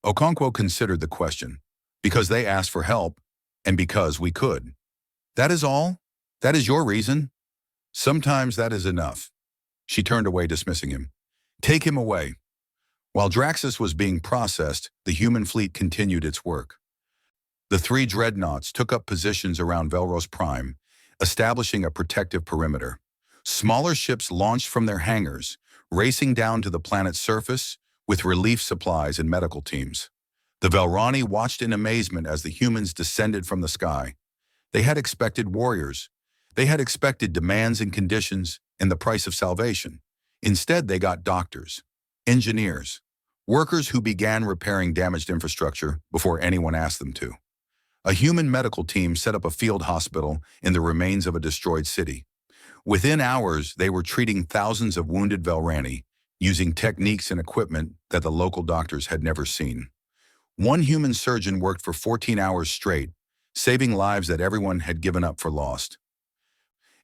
[SPEAKER 1] Okonkwo considered the question. "Because they asked for help, and because we could. That is all? That is your reason?" "Sometimes that is enough." She turned away, dismissing him. "Take him away." While Draxus was being processed, the human fleet continued its work. The 3 Dreadnoughts took up positions around Velros Prime, establishing a protective perimeter. Smaller ships launched from their hangars, racing down to the planet's surface with relief supplies and medical teams. The Velrani watched in amazement as the humans descended from the sky. They had expected warriors. They had expected demands and conditions and the price of salvation. Instead, they got doctors, engineers, workers who began repairing damaged infrastructure before anyone asked them to. A human medical team set up a field hospital in the remains of a destroyed city. Within hours, they were treating thousands of wounded Velrani, using techniques and equipment that the local doctors had never seen. One human surgeon worked for 14 hours straight, saving lives that everyone had given up for lost.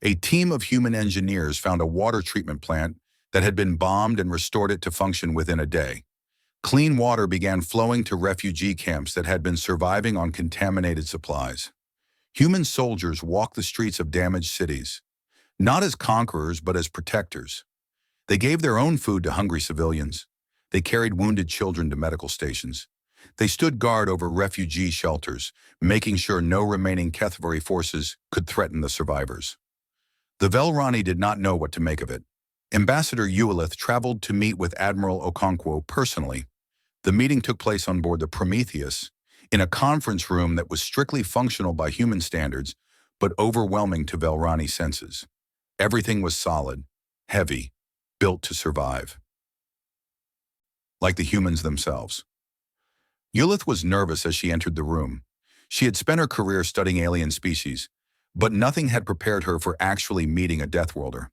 [SPEAKER 1] A team of human engineers found a water treatment plant that had been bombed and restored it to function within a day. Clean water began flowing to refugee camps that had been surviving on contaminated supplies. Human soldiers walked the streets of damaged cities. Not as conquerors, but as protectors. They gave their own food to hungry civilians. They carried wounded children to medical stations. They stood guard over refugee shelters, making sure no remaining HFY forces could threaten the survivors. The Velrani did not know what to make of it. Ambassador Eulith traveled to meet with Admiral Okonkwo personally. The meeting took place on board the Prometheus, in a conference room that was strictly functional by human standards, but overwhelming to Velrani senses. Everything was solid, heavy, built to survive. Like the humans themselves. Eulith was nervous as she entered the room. She had spent her career studying alien species, but nothing had prepared her for actually meeting a Deathworlder.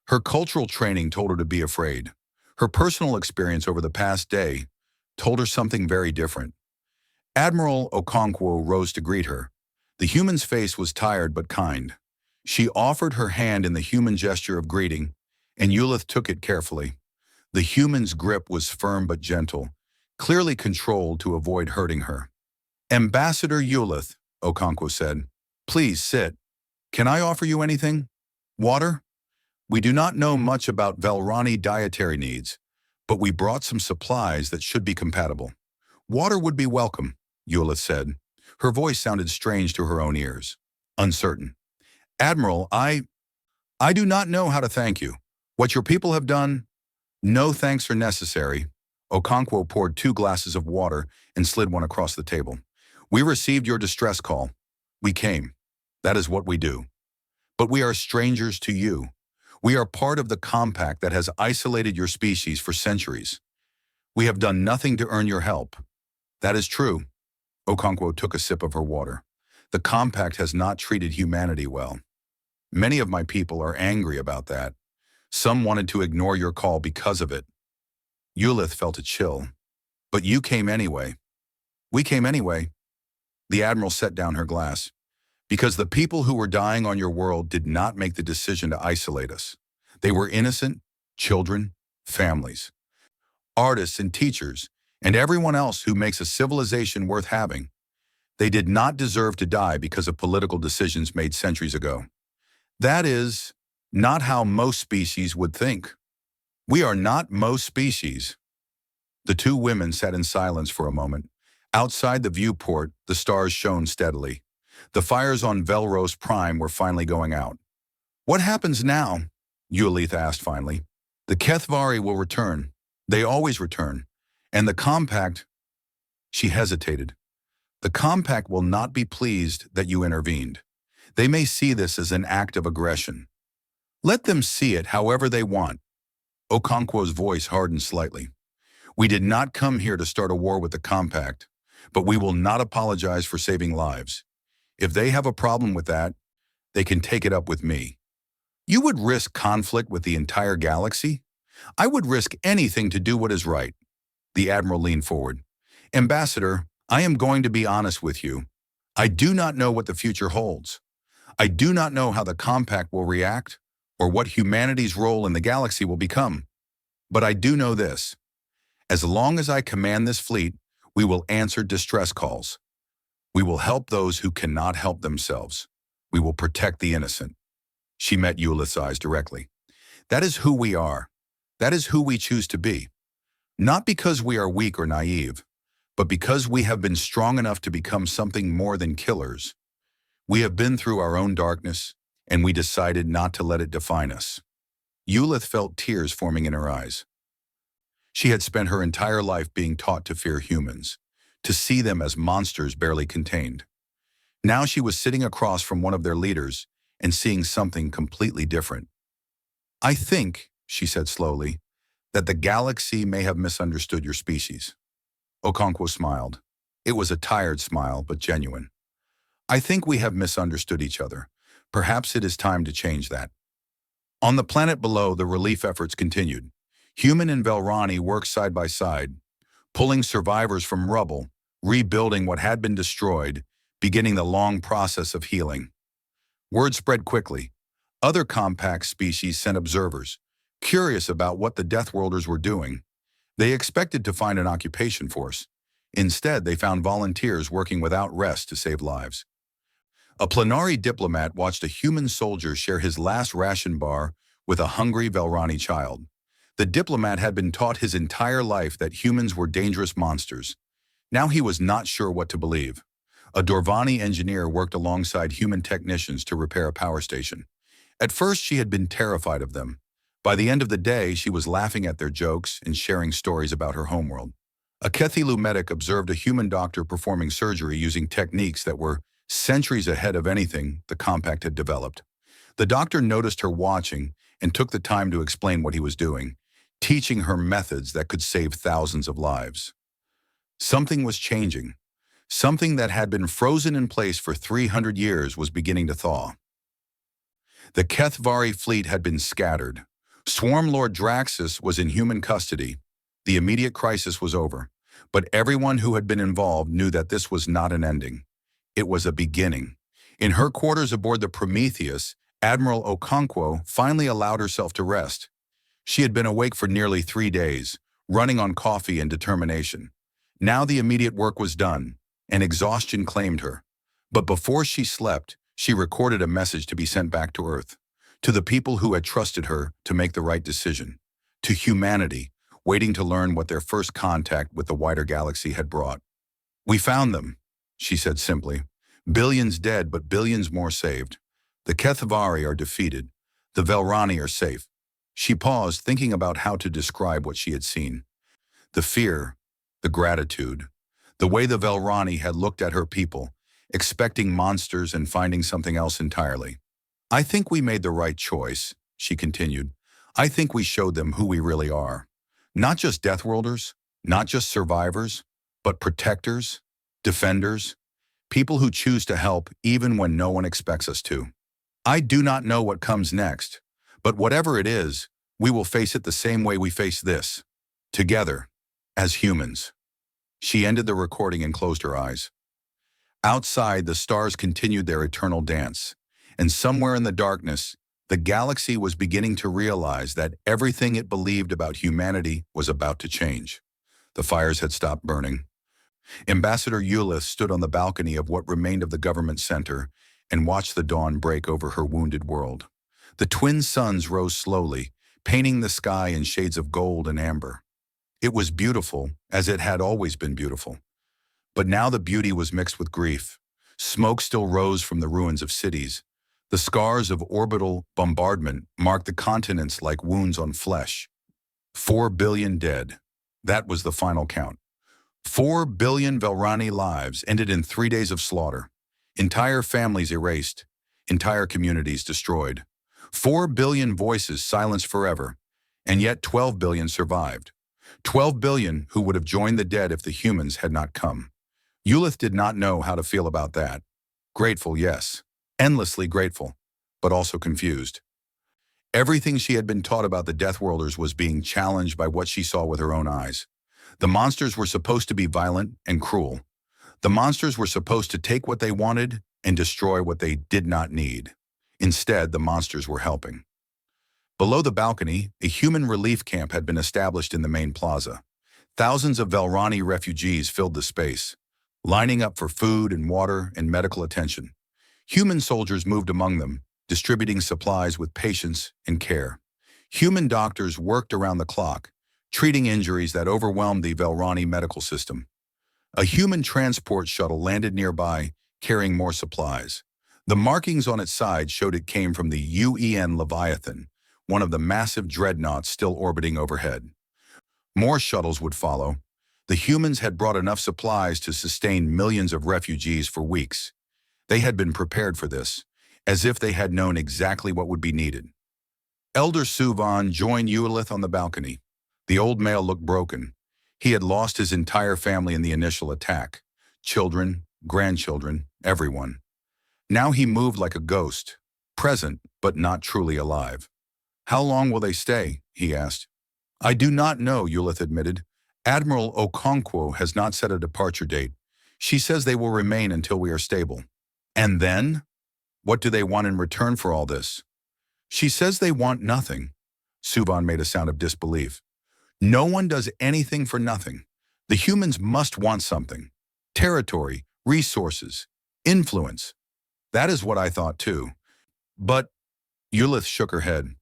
[SPEAKER 1] Her cultural training told her to be afraid. Her personal experience over the past day told her something very different. Admiral Okonkwo rose to greet her. The human's face was tired but kind. She offered her hand in the human gesture of greeting, and Eulith took it carefully. The human's grip was firm but gentle, clearly controlled to avoid hurting her. "Ambassador Eulith," Okonkwo said, "please sit. Can I offer you anything? Water? We do not know much about Velrani dietary needs, but we brought some supplies that should be compatible." "Water would be welcome," Eulith said. Her voice sounded strange to her own ears. Uncertain. "Admiral, I do not know how to thank you. What your people have done? No thanks are necessary." Okonkwo poured 2 glasses of water and slid one across the table. "We received your distress call. We came. That is what we do. But we are strangers to you. We are part of the compact that has isolated your species for centuries. We have done nothing to earn your help." "That is true." Okonkwo took a sip of her water. "The compact has not treated humanity well. Many of my people are angry about that. Some wanted to ignore your call because of it." Eulith felt a chill. "But you came anyway." "We came anyway." The Admiral set down her glass. "Because the people who were dying on your world did not make the decision to isolate us. They were innocent, children, families, artists and teachers, and everyone else who makes a civilization worth having. They did not deserve to die because of political decisions made centuries ago. That is not how most species would think. We are not most species." The 2 women sat in silence for a moment. Outside the viewport, the stars shone steadily. The fires on Velros Prime were finally going out. "What happens now?" Eulith asked finally. "The HFY will return. They always return. And the compact—" She hesitated. "The compact will not be pleased that you intervened. They may see this as an act of aggression. Let them see it however they want." Okonkwo's voice hardened slightly. "We did not come here to start a war with the compact, but we will not apologize for saving lives. If they have a problem with that, they can take it up with me." "You would risk conflict with the entire galaxy?" "I would risk anything to do what is right." The Admiral leaned forward. "Ambassador, I am going to be honest with you. I do not know what the future holds. I do not know how the compact will react or what humanity's role in the galaxy will become. But I do know this. As long as I command this fleet, we will answer distress calls. We will help those who cannot help themselves. We will protect the innocent." She met Eulith's eyes directly. "That is who we are. That is who we choose to be. Not because we are weak or naive, but because we have been strong enough to become something more than killers. We have been through our own darkness, and we decided not to let it define us." Eulith felt tears forming in her eyes. She had spent her entire life being taught to fear humans, to see them as monsters barely contained. Now she was sitting across from one of their leaders and seeing something completely different. "I think," she said slowly, "that the galaxy may have misunderstood your species." Okonkwo smiled. It was a tired smile, but genuine. "I think we have misunderstood each other. Perhaps it is time to change that." On the planet below, the relief efforts continued. Human and Velrani worked side by side, pulling survivors from rubble, rebuilding what had been destroyed, beginning the long process of healing. Word spread quickly. Other compact species sent observers, curious about what the Deathworlders were doing. They expected to find an occupation force. Instead, they found volunteers working without rest to save lives. A Planari diplomat watched a human soldier share his last ration bar with a hungry Velrani child. The diplomat had been taught his entire life that humans were dangerous monsters. Now he was not sure what to believe. A Dorvani engineer worked alongside human technicians to repair a power station. At first, she had been terrified of them. By the end of the day, she was laughing at their jokes and sharing stories about her homeworld. A Kethilu medic observed a human doctor performing surgery using techniques that were centuries ahead of anything the compact had developed. The doctor noticed her watching and took the time to explain what he was doing, teaching her methods that could save thousands of lives. Something was changing. Something that had been frozen in place for 300 years was beginning to thaw. The Kethvari fleet had been scattered. Swarm Lord Draxus was in human custody. The immediate crisis was over, but everyone who had been involved knew that this was not an ending. It was a beginning. In her quarters aboard the Prometheus, Admiral Okonkwo finally allowed herself to rest. She had been awake for nearly 3 days, running on coffee and determination. Now the immediate work was done, and exhaustion claimed her. But before she slept, she recorded a message to be sent back to Earth, to the people who had trusted her to make the right decision, to humanity, waiting to learn what their first contact with the wider galaxy had brought. "We found them," she said simply. "Billions dead, but billions more saved. The Kethavari are defeated. The Velrani are safe." She paused, thinking about how to describe what she had seen. The fear, the gratitude, the way the Velrani had looked at her people, expecting monsters and finding something else entirely. "I think we made the right choice," she continued. "I think we showed them who we really are. Not just Deathworlders, not just survivors, but protectors, defenders, people who choose to help even when no one expects us to. I do not know what comes next, but whatever it is, we will face it the same way we face this, together, as humans." She ended the recording and closed her eyes. Outside, the stars continued their eternal dance, and somewhere in the darkness, the galaxy was beginning to realize that everything it believed about humanity was about to change. The fires had stopped burning. Ambassador Eulith stood on the balcony of what remained of the government center and watched the dawn break over her wounded world. The twin suns rose slowly, painting the sky in shades of gold and amber. It was beautiful, as it had always been beautiful. But now the beauty was mixed with grief. Smoke still rose from the ruins of cities. The scars of orbital bombardment marked the continents like wounds on flesh. 4 billion dead. That was the final count. 4 billion Velrani lives ended in 3 days of slaughter. Entire families erased. Entire communities destroyed. 4 billion voices silenced forever. And yet 12 billion survived. 12 billion who would have joined the dead if the humans had not come. Eulith did not know how to feel about that. Grateful, yes. Endlessly grateful, but also confused. Everything she had been taught about the Deathworlders was being challenged by what she saw with her own eyes. The monsters were supposed to be violent and cruel. The monsters were supposed to take what they wanted and destroy what they did not need. Instead, the monsters were helping. Below the balcony, a human relief camp had been established in the main plaza. Thousands of Velrani refugees filled the space, lining up for food and water and medical attention. Human soldiers moved among them, distributing supplies with patience and care. Human doctors worked around the clock, treating injuries that overwhelmed the Velrani medical system. A human transport shuttle landed nearby, carrying more supplies. The markings on its side showed it came from the UEN Leviathan, one of the massive dreadnoughts still orbiting overhead. More shuttles would follow. The humans had brought enough supplies to sustain millions of refugees for weeks. They had been prepared for this, as if they had known exactly what would be needed. Elder Suvan joined Eulith on the balcony. The old male looked broken. He had lost his entire family in the initial attack. Children, grandchildren, everyone. Now he moved like a ghost, present but not truly alive. "How long will they stay?" he asked. "I do not know," Eulith admitted. "Admiral Okonkwo has not set a departure date. She says they will remain until we are stable." "And then? What do they want in return for all this?" "She says they want nothing." Suvan made a sound of disbelief. "No one does anything for nothing. The humans must want something. Territory, resources, influence. That is what I thought too. But Eulith shook her head.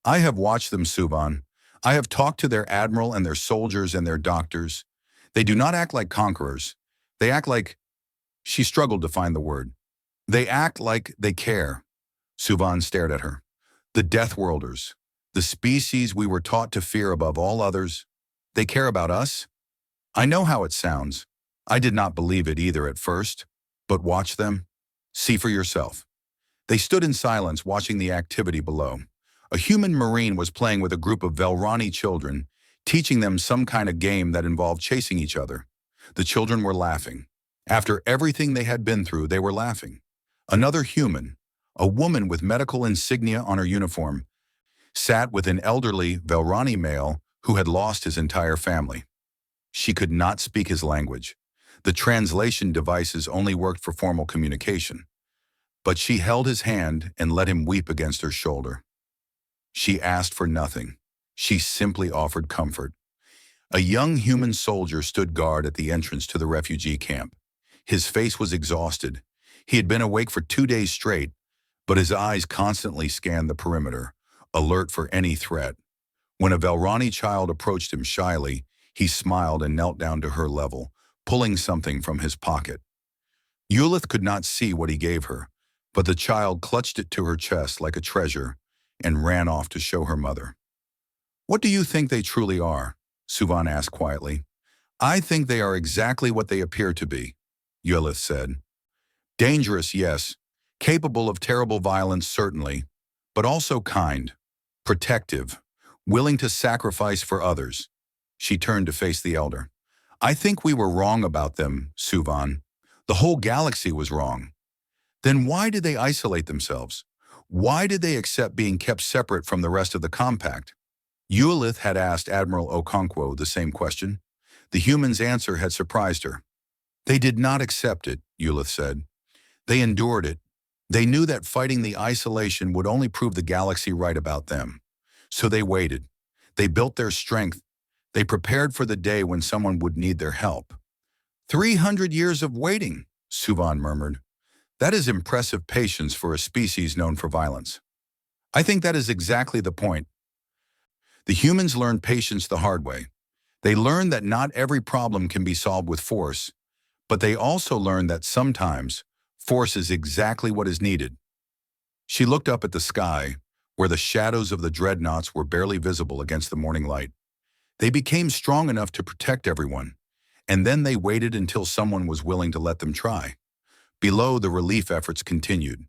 [SPEAKER 1] I have watched them, Suvan. I have talked to their admiral and their soldiers and their doctors. They do not act like conquerors. They act like— She struggled to find the word. They act like they care. Suvan stared at her. The Deathworlders, the species we were taught to fear above all others, they care about us? I know how it sounds. I did not believe it either at first. But watch them. See for yourself. They stood in silence watching the activity below. A human marine was playing with a group of Velrani children, teaching them some kind of game that involved chasing each other. The children were laughing. After everything they had been through, they were laughing. Another human, a woman with medical insignia on her uniform, sat with an elderly Velrani male who had lost his entire family. She could not speak his language. The translation devices only worked for formal communication. But she held his hand and let him weep against her shoulder. She asked for nothing. She simply offered comfort. A young human soldier stood guard at the entrance to the refugee camp. His face was exhausted. He had been awake for 2 days straight, but his eyes constantly scanned the perimeter, alert for any threat. When a Velrani child approached him shyly, he smiled and knelt down to her level, pulling something from his pocket. Eulith could not see what he gave her, but the child clutched it to her chest like a treasure and ran off to show her mother. What do you think they truly are? Suvan asked quietly. I think they are exactly what they appear to be, Eulith said. Dangerous, yes. Capable of terrible violence, certainly. But also kind, protective, willing to sacrifice for others. She turned to face the elder. I think we were wrong about them, Suvan. The whole galaxy was wrong. Then why did they isolate themselves? Why did they accept being kept separate from the rest of the compact? Eulith had asked Admiral Okonkwo the same question. The human's answer had surprised her. They did not accept it, Eulith said. They endured it. They knew that fighting the isolation would only prove the galaxy right about them. So they waited. They built their strength. They prepared for the day when someone would need their help. 300 years of waiting, Suvan murmured. That is impressive patience for a species known for violence. I think that is exactly the point. The humans learned patience the hard way. They learned that not every problem can be solved with force, but they also learned that sometimes force is exactly what is needed. She looked up at the sky, where the shadows of the Dreadnoughts were barely visible against the morning light. They became strong enough to protect everyone, and then they waited until someone was willing to let them try. Below, the relief efforts continued.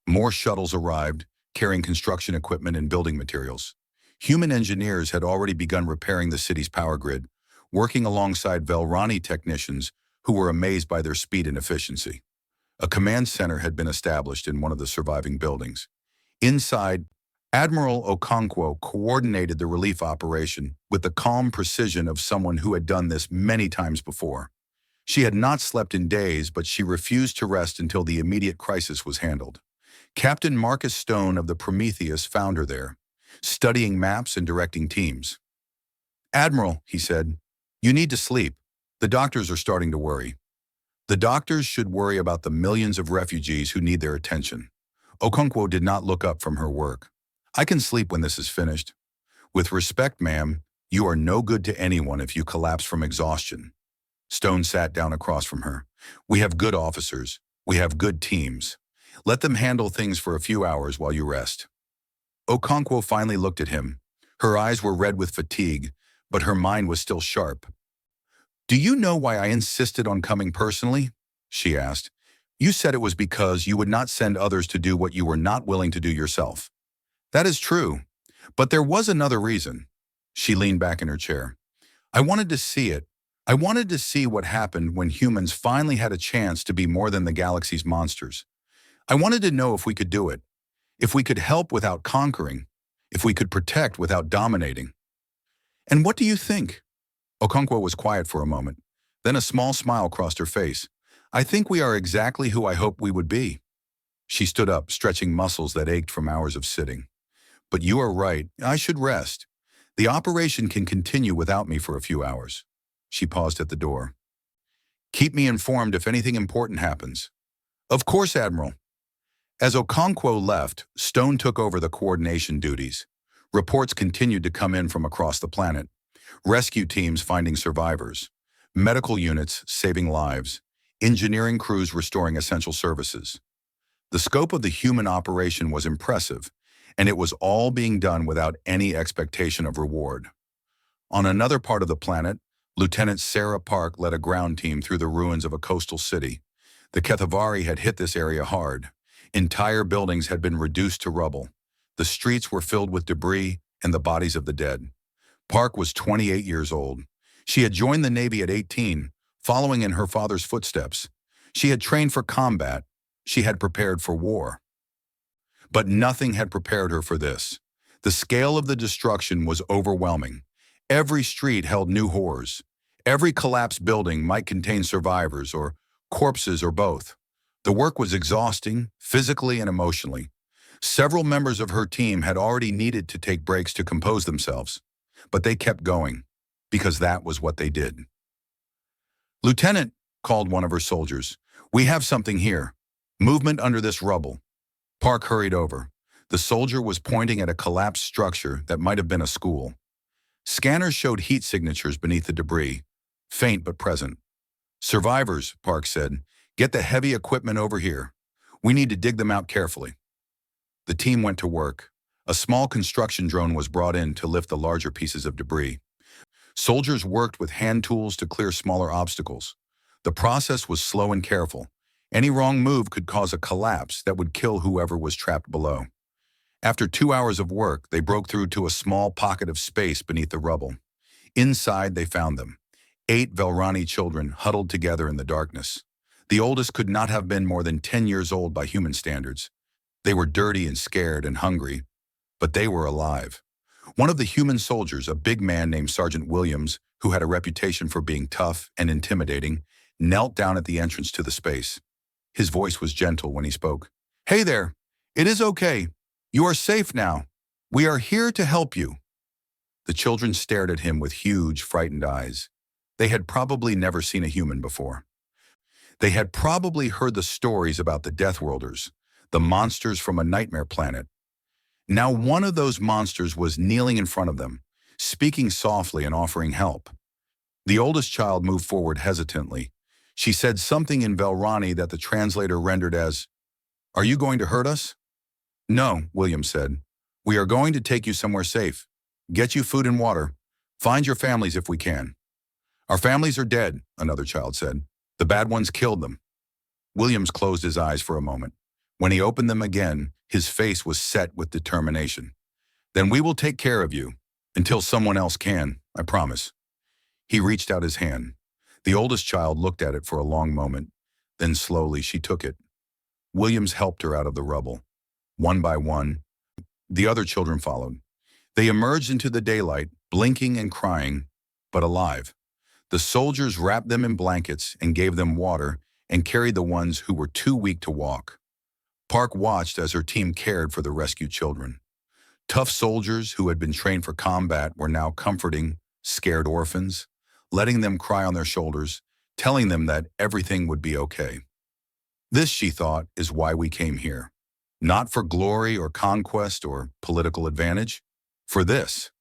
[SPEAKER 1] More shuttles arrived, carrying construction equipment and building materials. Human engineers had already begun repairing the city's power grid, working alongside Velrani technicians who were amazed by their speed and efficiency. A command center had been established in one of the surviving buildings. Inside, Admiral Okonkwo coordinated the relief operation with the calm precision of someone who had done this many times before. She had not slept in days, but she refused to rest until the immediate crisis was handled. Captain Marcus Stone of the Prometheus found her there, studying maps and directing teams. Admiral, he said, you need to sleep. The doctors are starting to worry. The doctors should worry about the millions of refugees who need their attention. Okonkwo did not look up from her work. I can sleep when this is finished. With respect, ma'am, you are no good to anyone if you collapse from exhaustion. Stone sat down across from her. We have good officers. We have good teams. Let them handle things for a few hours while you rest. Okonkwo finally looked at him. Her eyes were red with fatigue, but her mind was still sharp. Do you know why I insisted on coming personally? She asked. You said it was because you would not send others to do what you were not willing to do yourself. That is true, but there was another reason. She leaned back in her chair. I wanted to see it. I wanted to see what happened when humans finally had a chance to be more than the galaxy's monsters. I wanted to know if we could do it, if we could help without conquering, if we could protect without dominating. And what do you think? Okonkwo was quiet for a moment. Then a small smile crossed her face. I think we are exactly who I hoped we would be. She stood up, stretching muscles that ached from hours of sitting. But you are right. I should rest. The operation can continue without me for a few hours. She paused at the door. Keep me informed if anything important happens. Of course, Admiral. As Okonkwo left, Stone took over the coordination duties. Reports continued to come in from across the planet. Rescue teams finding survivors, medical units saving lives, engineering crews restoring essential services. The scope of the human operation was impressive, and it was all being done without any expectation of reward. On another part of the planet, Lieutenant Sarah Park led a ground team through the ruins of a coastal city. The Kethavari had hit this area hard. Entire buildings had been reduced to rubble. The streets were filled with debris and the bodies of the dead. Park was 28 years old. She had joined the Navy at 18, following in her father's footsteps. She had trained for combat. She had prepared for war. But nothing had prepared her for this. The scale of the destruction was overwhelming. Every street held new horrors. Every collapsed building might contain survivors or corpses or both. The work was exhausting, physically and emotionally. Several members of her team had already needed to take breaks to compose themselves, but they kept going, because that was what they did. "Lieutenant," called one of her soldiers, "we have something here. Movement under this rubble." Park hurried over. The soldier was pointing at a collapsed structure that might have been a school. Scanners showed heat signatures beneath the debris, faint but present. "Survivors," Park said, "get the heavy equipment over here. We need to dig them out carefully." The team went to work. A small construction drone was brought in to lift the larger pieces of debris. Soldiers worked with hand tools to clear smaller obstacles. The process was slow and careful. Any wrong move could cause a collapse that would kill whoever was trapped below. After 2 hours of work, they broke through to a small pocket of space beneath the rubble. Inside, they found them. 8 Velrani children huddled together in the darkness. The oldest could not have been more than 10 years old by human standards. They were dirty and scared and hungry, but they were alive. One of the human soldiers, a big man named Sergeant Williams, who had a reputation for being tough and intimidating, knelt down at the entrance to the space. His voice was gentle when he spoke. "Hey there, it is okay. You are safe now. We are here to help you." The children stared at him with huge, frightened eyes. They had probably never seen a human before. They had probably heard the stories about the Deathworlders, the monsters from a nightmare planet. Now one of those monsters was kneeling in front of them, speaking softly and offering help. The oldest child moved forward hesitantly. She said something in Velrani that the translator rendered as, "Are you going to hurt us?" "No," William said. "We are going to take you somewhere safe. Get you food and water. Find your families if we can." "Our families are dead," another child said. "The bad ones killed them." Williams closed his eyes for a moment. When he opened them again, his face was set with determination. "Then we will take care of you, until someone else can, I promise." He reached out his hand. The oldest child looked at it for a long moment. Then slowly she took it. Williams helped her out of the rubble. One by one, the other children followed. They emerged into the daylight, blinking and crying, but alive. The soldiers wrapped them in blankets and gave them water and carried the ones who were too weak to walk. Park watched as her team cared for the rescued children. Tough soldiers who had been trained for combat were now comforting scared orphans, letting them cry on their shoulders, telling them that everything would be okay. This, she thought, is why we came here. Not for glory or conquest or political advantage. For this.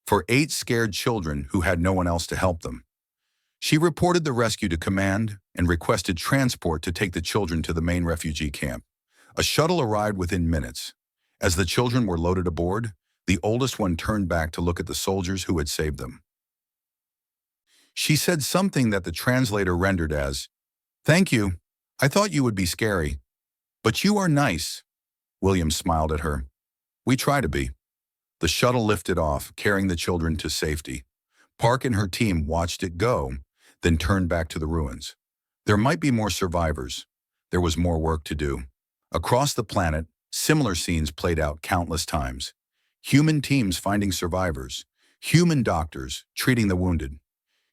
[SPEAKER 1] For 8 scared children who had no one else to help them. She reported the rescue to command and requested transport to take the children to the main refugee camp. A shuttle arrived within minutes. As the children were loaded aboard, the oldest one turned back to look at the soldiers who had saved them. She said something that the translator rendered as, "Thank you. I thought you would be scary. But you are nice." William smiled at her. "We try to be." The shuttle lifted off, carrying the children to safety. Park and her team watched it go, then turned back to the ruins. There might be more survivors. There was more work to do. Across the planet, similar scenes played out countless times. Human teams finding survivors. Human doctors treating the wounded.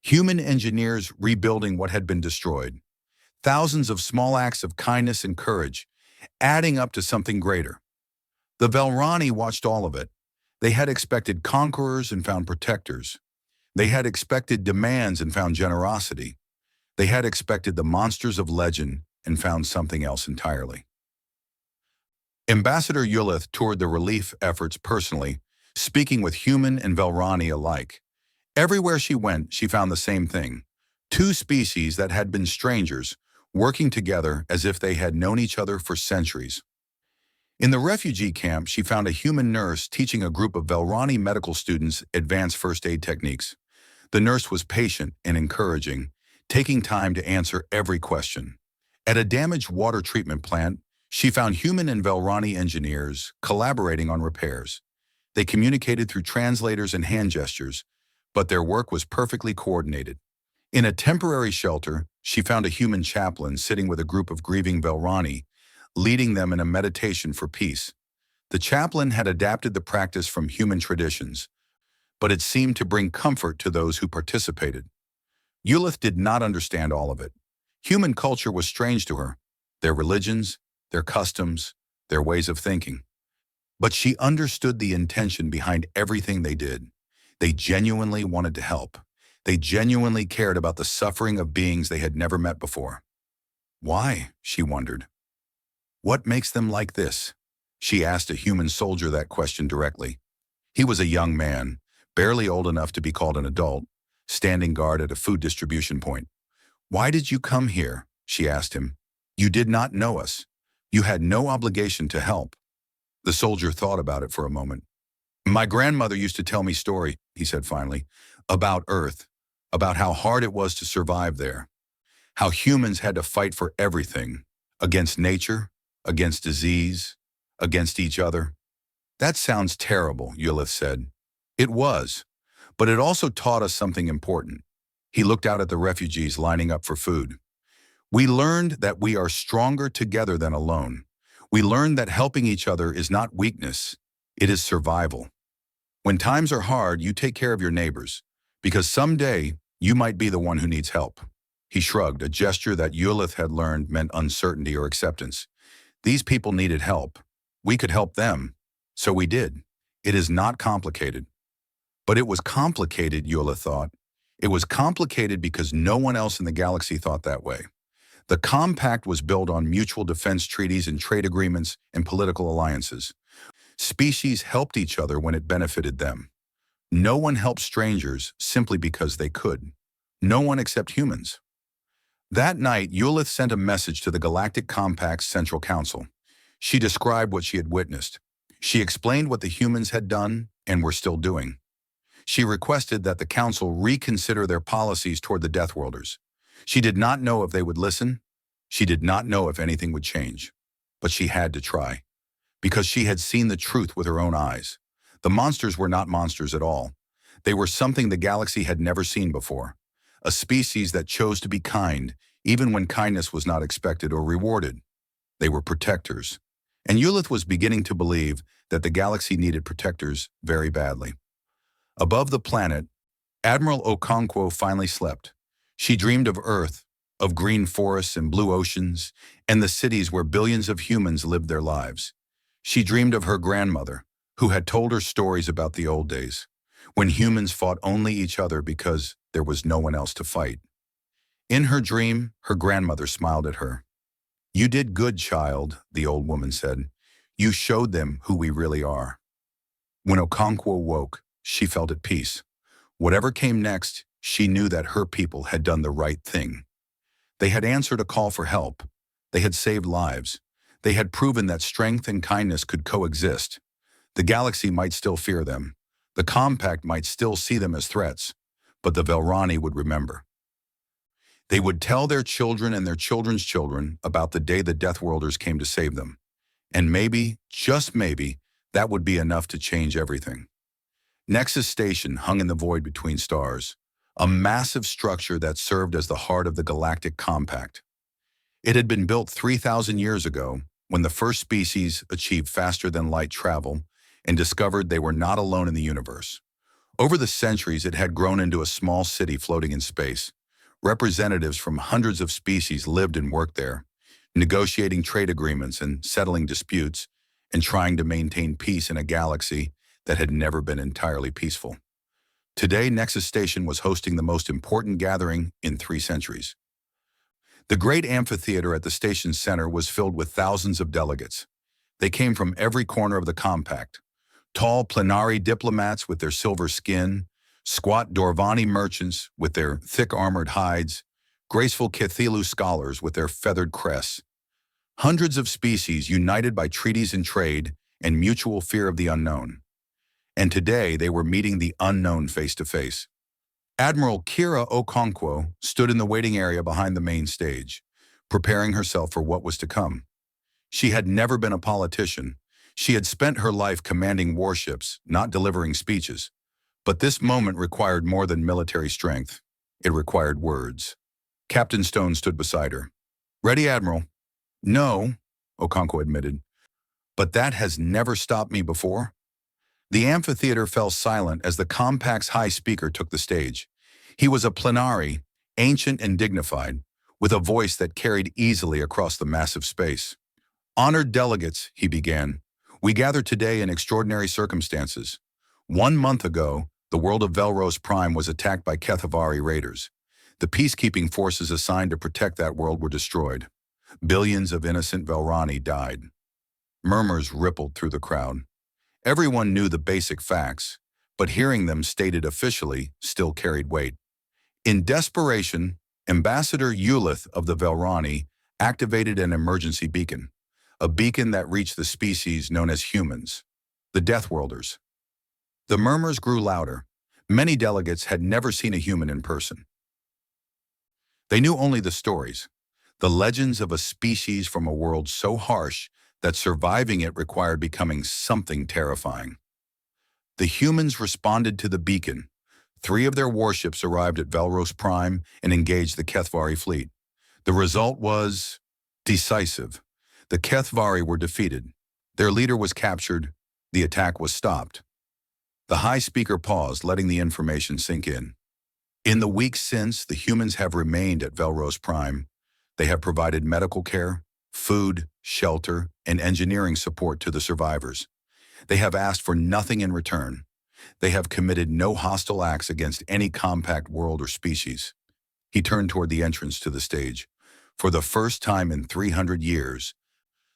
[SPEAKER 1] Human engineers rebuilding what had been destroyed. Thousands of small acts of kindness and courage, adding up to something greater. The Velrani watched all of it. They had expected conquerors and found protectors. They had expected demands and found generosity. They had expected the monsters of legend and found something else entirely. Ambassador Ulith toured the relief efforts personally, speaking with human and Velrani alike. Everywhere she went, she found the same thing. Two species that had been strangers, working together as if they had known each other for centuries. In the refugee camp, she found a human nurse teaching a group of Velrani medical students advanced first aid techniques. The nurse was patient and encouraging, taking time to answer every question. At a damaged water treatment plant, she found human and Velrani engineers collaborating on repairs. They communicated through translators and hand gestures, but their work was perfectly coordinated. In a temporary shelter, she found a human chaplain sitting with a group of grieving Velrani, leading them in a meditation for peace. The chaplain had adapted the practice from human traditions, but it seemed to bring comfort to those who participated. Ulith did not understand all of it. Human culture was strange to her, their religions, their customs, their ways of thinking. But she understood the intention behind everything they did. They genuinely wanted to help. They genuinely cared about the suffering of beings they had never met before. Why? She wondered. What makes them like this? She asked a human soldier that question directly. He was a young man, barely old enough to be called an adult, standing guard at a food distribution point. Why did you come here? She asked him. You did not know us. You had no obligation to help. The soldier thought about it for a moment. My grandmother used to tell me stories, he said finally, about Earth, about how hard it was to survive there, how humans had to fight for everything, against nature, against disease, against each other. That sounds terrible, Ulith said. It was, but it also taught us something important. He looked out at the refugees lining up for food. We learned that we are stronger together than alone. We learned that helping each other is not weakness, it is survival. When times are hard, you take care of your neighbors, because someday you might be the one who needs help. He shrugged, a gesture that Ulith had learned meant uncertainty or acceptance. These people needed help. We could help them. So we did. It is not complicated. But it was complicated, Ulith thought. It was complicated because no one else in the galaxy thought that way. The compact was built on mutual defense treaties and trade agreements and political alliances. Species helped each other when it benefited them. No one helped strangers simply because they could. No one except humans. That night, Ulith sent a message to the Galactic Compact's Central Council. She described what she had witnessed. She explained what the humans had done and were still doing. She requested that the Council reconsider their policies toward the Deathworlders. She did not know if they would listen. She did not know if anything would change. But she had to try. Because she had seen the truth with her own eyes. The monsters were not monsters at all. They were something the galaxy had never seen before. A species that chose to be kind, even when kindness was not expected or rewarded. They were protectors. And Ulith was beginning to believe that the galaxy needed protectors very badly. Above the planet, Admiral Okonkwo finally slept. She dreamed of Earth, of green forests and blue oceans, and the cities where billions of humans lived their lives. She dreamed of her grandmother, who had told her stories about the old days, when humans fought only each other because there was no one else to fight. In her dream, her grandmother smiled at her. You did good, child, the old woman said. You showed them who we really are. When Okonkwo woke, she felt at peace. Whatever came next, she knew that her people had done the right thing. They had answered a call for help. They had saved lives. They had proven that strength and kindness could coexist. The galaxy might still fear them. The Compact might still see them as threats. But the Velrani would remember. They would tell their children and their children's children about the day the Deathworlders came to save them. And maybe, just maybe, that would be enough to change everything. Nexus Station hung in the void between stars, a massive structure that served as the heart of the Galactic Compact. It had been built 3,000 years ago, when the first species achieved faster-than-light travel and discovered they were not alone in the universe. Over the centuries, it had grown into a small city floating in space. Representatives from hundreds of species lived and worked there, negotiating trade agreements and settling disputes, and trying to maintain peace in a galaxy that had never been entirely peaceful. Today, Nexus Station was hosting the most important gathering in 3 centuries. The great amphitheater at the station's center was filled with thousands of delegates. They came from every corner of the compact. Tall Plenari diplomats with their silver skin, squat Dorvani merchants with their thick armored hides, graceful Cthulhu scholars with their feathered crests. Hundreds of species united by treaties and trade and mutual fear of the unknown. And today they were meeting the unknown face to face. Admiral Kira Okonkwo stood in the waiting area behind the main stage, preparing herself for what was to come. She had never been a politician. She had spent her life commanding warships, not delivering speeches. But this moment required more than military strength. It required words. Captain Stone stood beside her. "Ready, Admiral." "No," Okonkwo admitted. "But that has never stopped me before." The amphitheater fell silent as the compact's high speaker took the stage. He was a plenary, ancient and dignified, with a voice that carried easily across the massive space. "Honored delegates," he began, "we gather today in extraordinary circumstances. 1 month ago, the world of Velros Prime was attacked by Kethavari raiders. The peacekeeping forces assigned to protect that world were destroyed. Billions of innocent Velrani died." Murmurs rippled through the crowd. Everyone knew the basic facts, but hearing them stated officially still carried weight. In desperation, Ambassador Ulith of the Velrani activated an emergency beacon, a beacon that reached the species known as humans, the Deathworlders. The murmurs grew louder. Many delegates had never seen a human in person. They knew only the stories, the legends of a species from a world so harsh that surviving it required becoming something terrifying. The humans responded to the beacon. 3 of their warships arrived at Velros Prime and engaged the Kethvari fleet. The result was decisive. The Kethvari were defeated. Their leader was captured. The attack was stopped. The high speaker paused, letting the information sink in. In the weeks since, the humans have remained at Velros Prime. They have provided medical care, food, shelter, and engineering support to the survivors. They have asked for nothing in return. They have committed no hostile acts against any compact world or species. He turned toward the entrance to the stage. For the first time in 300 years,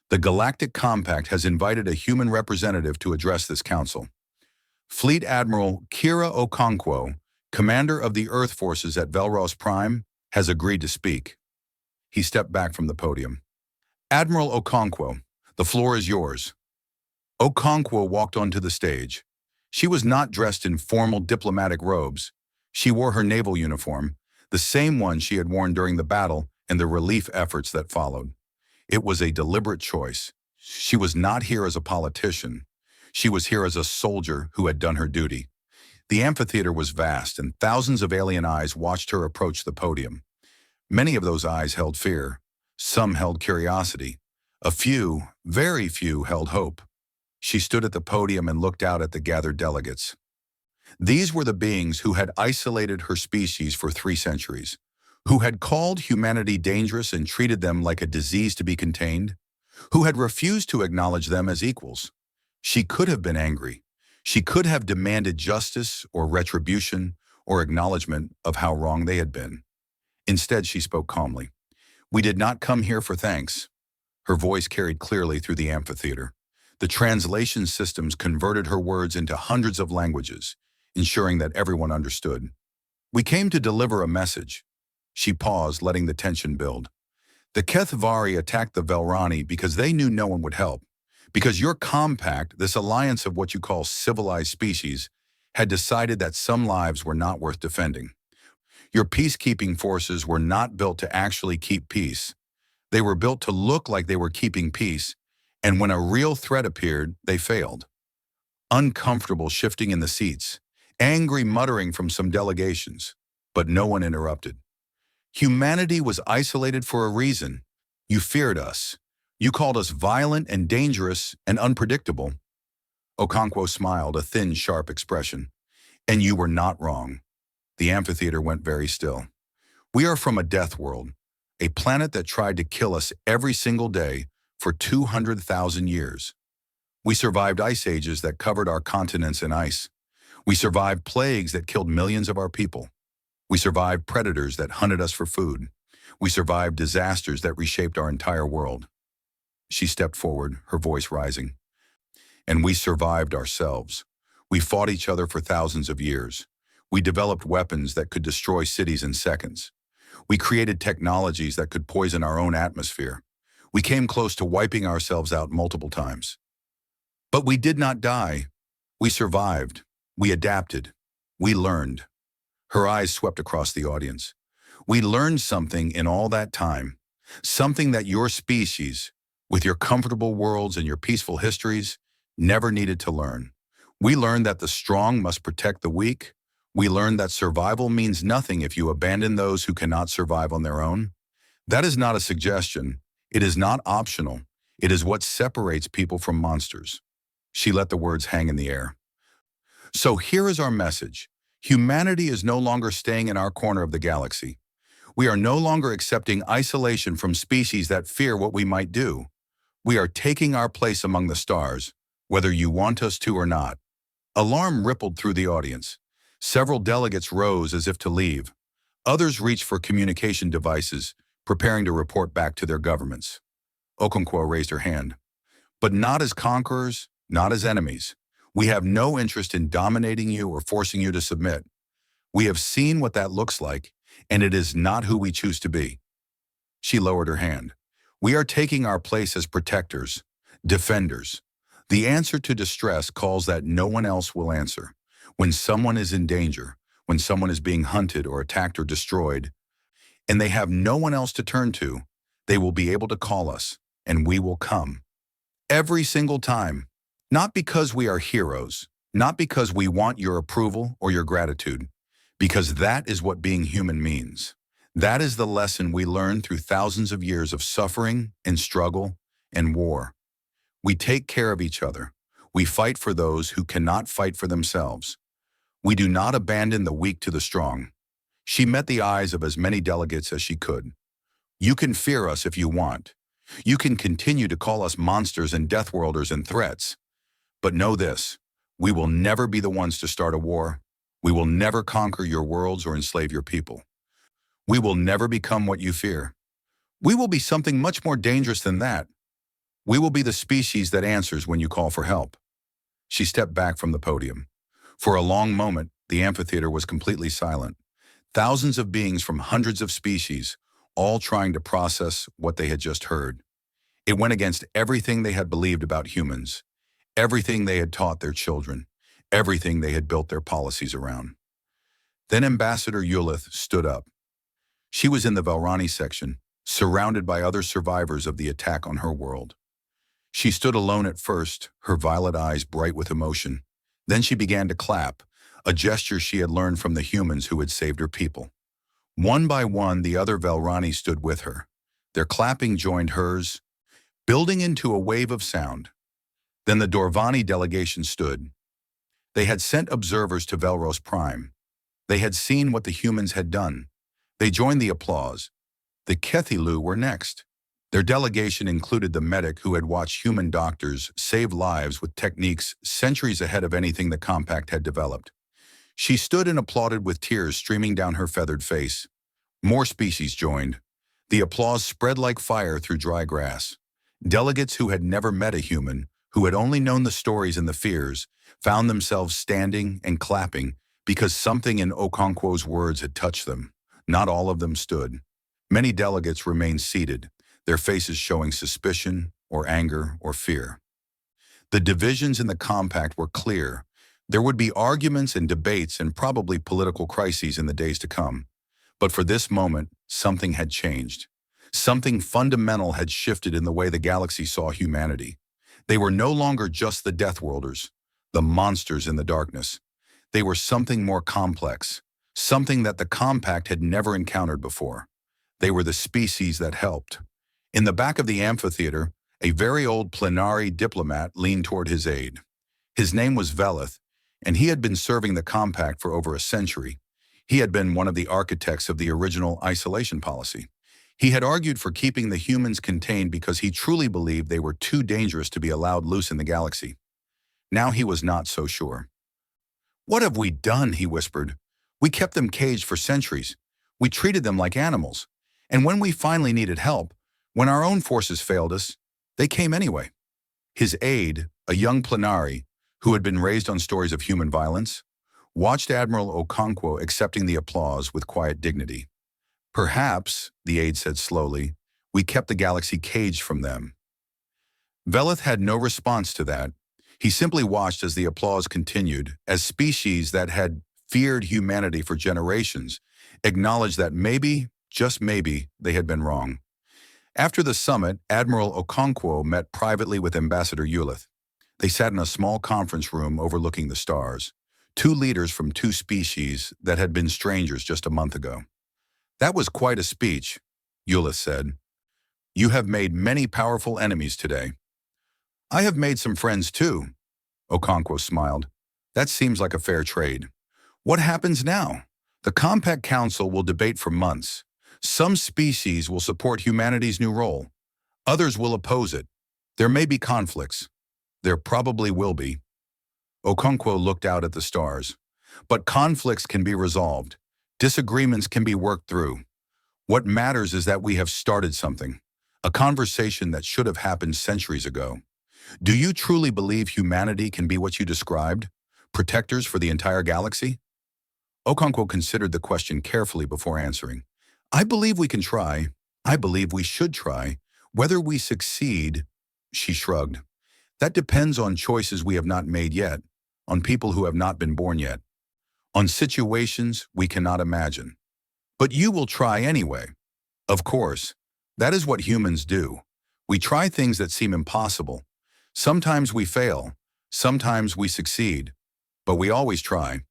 [SPEAKER 1] the Galactic Compact has invited a human representative to address this council. Fleet Admiral Kira Okonkwo, commander of the Earth forces at Velros Prime, has agreed to speak. He stepped back from the podium. "Admiral Okonkwo, the floor is yours." Okonkwo walked onto the stage. She was not dressed in formal diplomatic robes. She wore her naval uniform, the same one she had worn during the battle and the relief efforts that followed. It was a deliberate choice. She was not here as a politician. She was here as a soldier who had done her duty. The amphitheater was vast, and thousands of alien eyes watched her approach the podium. Many of those eyes held fear. Some held curiosity. A few, very few, held hope. She stood at the podium and looked out at the gathered delegates. These were the beings who had isolated her species for 3 centuries, who had called humanity dangerous and treated them like a disease to be contained, who had refused to acknowledge them as equals. She could have been angry. She could have demanded justice or retribution or acknowledgement of how wrong they had been. Instead, she spoke calmly. "We did not come here for thanks." Her voice carried clearly through the amphitheater. The translation systems converted her words into hundreds of languages, ensuring that everyone understood. "We came to deliver a message." She paused, letting the tension build. "The Kethvari attacked the Velrani because they knew no one would help. Because your compact, this alliance of what you call civilized species, had decided that some lives were not worth defending. Your peacekeeping forces were not built to actually keep peace. They were built to look like they were keeping peace, and when a real threat appeared, they failed." Uncomfortable shifting in the seats, angry muttering from some delegations, but no one interrupted. "Humanity was isolated for a reason. You feared us. You called us violent and dangerous and unpredictable." Okonkwo smiled, a thin, sharp expression. "And you were not wrong." The amphitheater went very still. "We are from a death world, a planet that tried to kill us every single day for 200,000 years. We survived ice ages that covered our continents in ice. We survived plagues that killed millions of our people. We survived predators that hunted us for food. We survived disasters that reshaped our entire world. She stepped forward, her voice rising. And we survived ourselves. We fought each other for thousands of years. We developed weapons that could destroy cities in seconds. We created technologies that could poison our own atmosphere. We came close to wiping ourselves out multiple times. But we did not die. We survived. We adapted. We learned. Her eyes swept across the audience. We learned something in all that time. Something that your species, with your comfortable worlds and your peaceful histories, never needed to learn. We learned that the strong must protect the weak. We learned that survival means nothing if you abandon those who cannot survive on their own. That is not a suggestion. It is not optional. It is what separates people from monsters. She let the words hang in the air. So here is our message. Humanity is no longer staying in our corner of the galaxy. We are no longer accepting isolation from species that fear what we might do. We are taking our place among the stars, whether you want us to or not. Alarm rippled through the audience. Several delegates rose as if to leave. Others reached for communication devices, preparing to report back to their governments. Okonkwo raised her hand. But not as conquerors, not as enemies. We have no interest in dominating you or forcing you to submit. We have seen what that looks like, and it is not who we choose to be. She lowered her hand. We are taking our place as protectors, defenders. The answer to distress calls that no one else will answer. When someone is in danger, when someone is being hunted or attacked or destroyed, and they have no one else to turn to, they will be able to call us, and we will come. Every single time. Not because we are heroes, not because we want your approval or your gratitude, because that is what being human means. That is the lesson we learned through thousands of years of suffering and struggle and war. We take care of each other. We fight for those who cannot fight for themselves. We do not abandon the weak to the strong. She met the eyes of as many delegates as she could. You can fear us if you want. You can continue to call us monsters and Deathworlders and threats. But know this, we will never be the ones to start a war. We will never conquer your worlds or enslave your people. We will never become what you fear. We will be something much more dangerous than that. We will be the species that answers when you call for help. She stepped back from the podium. For a long moment, the amphitheater was completely silent. Thousands of beings from hundreds of species, all trying to process what they had just heard. It went against everything they had believed about humans. Everything they had taught their children, everything they had built their policies around. Then Ambassador Eulith stood up. She was in the Velrani section, surrounded by other survivors of the attack on her world. She stood alone at first, her violet eyes bright with emotion. Then she began to clap, a gesture she had learned from the humans who had saved her people. One by one, the other Velrani stood with her. Their clapping joined hers, building into a wave of sound. Then the Dorvani delegation stood. They had sent observers to Velros Prime. They had seen what the humans had done. They joined the applause. The Kethilu were next. Their delegation included the medic who had watched human doctors save lives with techniques centuries ahead of anything the Compact had developed. She stood and applauded with tears streaming down her feathered face. More species joined. The applause spread like fire through dry grass. Delegates who had never met a human, who had only known the stories and the fears, found themselves standing and clapping because something in Okonkwo's words had touched them. Not all of them stood. Many delegates remained seated, their faces showing suspicion or anger or fear. The divisions in the Compact were clear. There would be arguments and debates and probably political crises in the days to come. But for this moment, something had changed. Something fundamental had shifted in the way the galaxy saw humanity. They were no longer just the Deathworlders, the monsters in the darkness. They were something more complex, something that the Compact had never encountered before. They were the species that helped. In the back of the amphitheater, a very old Plenari diplomat leaned toward his aide. His name was Velith, and he had been serving the Compact for over a century. He had been one of the architects of the original isolation policy. He had argued for keeping the humans contained because he truly believed they were too dangerous to be allowed loose in the galaxy. Now he was not so sure. "What have we done?" he whispered. "We kept them caged for centuries. We treated them like animals. And when we finally needed help, when our own forces failed us, They came anyway. His aide, a young Planari, who had been raised on stories of human violence, watched Admiral Okonkwo accepting the applause with quiet dignity. Perhaps, the aide said slowly, we kept the galaxy caged from them. Velith had no response to that. He simply watched as the applause continued, as species that had feared humanity for generations acknowledged that maybe, just maybe, they had been wrong. After the summit, Admiral Okonkwo met privately with Ambassador Ulith. They sat in a small conference room overlooking the stars, two leaders from two species that had been strangers just a month ago. That was quite a speech, Ulith said. You have made many powerful enemies today. I have made some friends too, Okonkwo smiled. That seems like a fair trade. What happens now? The Compact Council will debate for months. Some species will support humanity's new role. Others will oppose it. There may be conflicts. There probably will be. Okonkwo looked out at the stars. But conflicts can be resolved. Disagreements can be worked through. What matters is that we have started something. A conversation that should have happened centuries ago. Do you truly believe humanity can be what you described? Protectors for the entire galaxy? Okonkwo considered the question carefully before answering. I believe we can try. I believe we should try. Whether we succeed, she shrugged. That depends on choices we have not made yet, on people who have not been born yet, on situations we cannot imagine. But you will try anyway. Of course, that is what humans do. We try things that seem impossible. Sometimes we fail, sometimes we succeed, but we always try.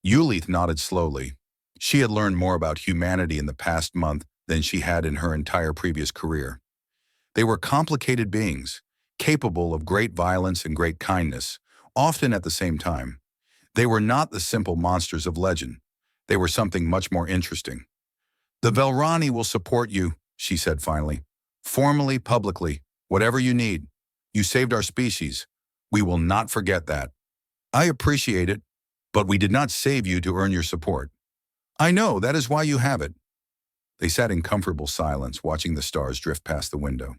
[SPEAKER 1] Ulith nodded slowly. She had learned more about humanity in the past month than she had in her entire previous career. They were complicated beings, capable of great violence and great kindness, often at the same time. They were not the simple monsters of legend. They were something much more interesting. The Velrani will support you, she said finally. Formally, publicly, whatever you need. You saved our species. We will not forget that. I appreciate it, but we did not save you to earn your support. I know, that is why you have it. They sat in comfortable silence, watching the stars drift past the window.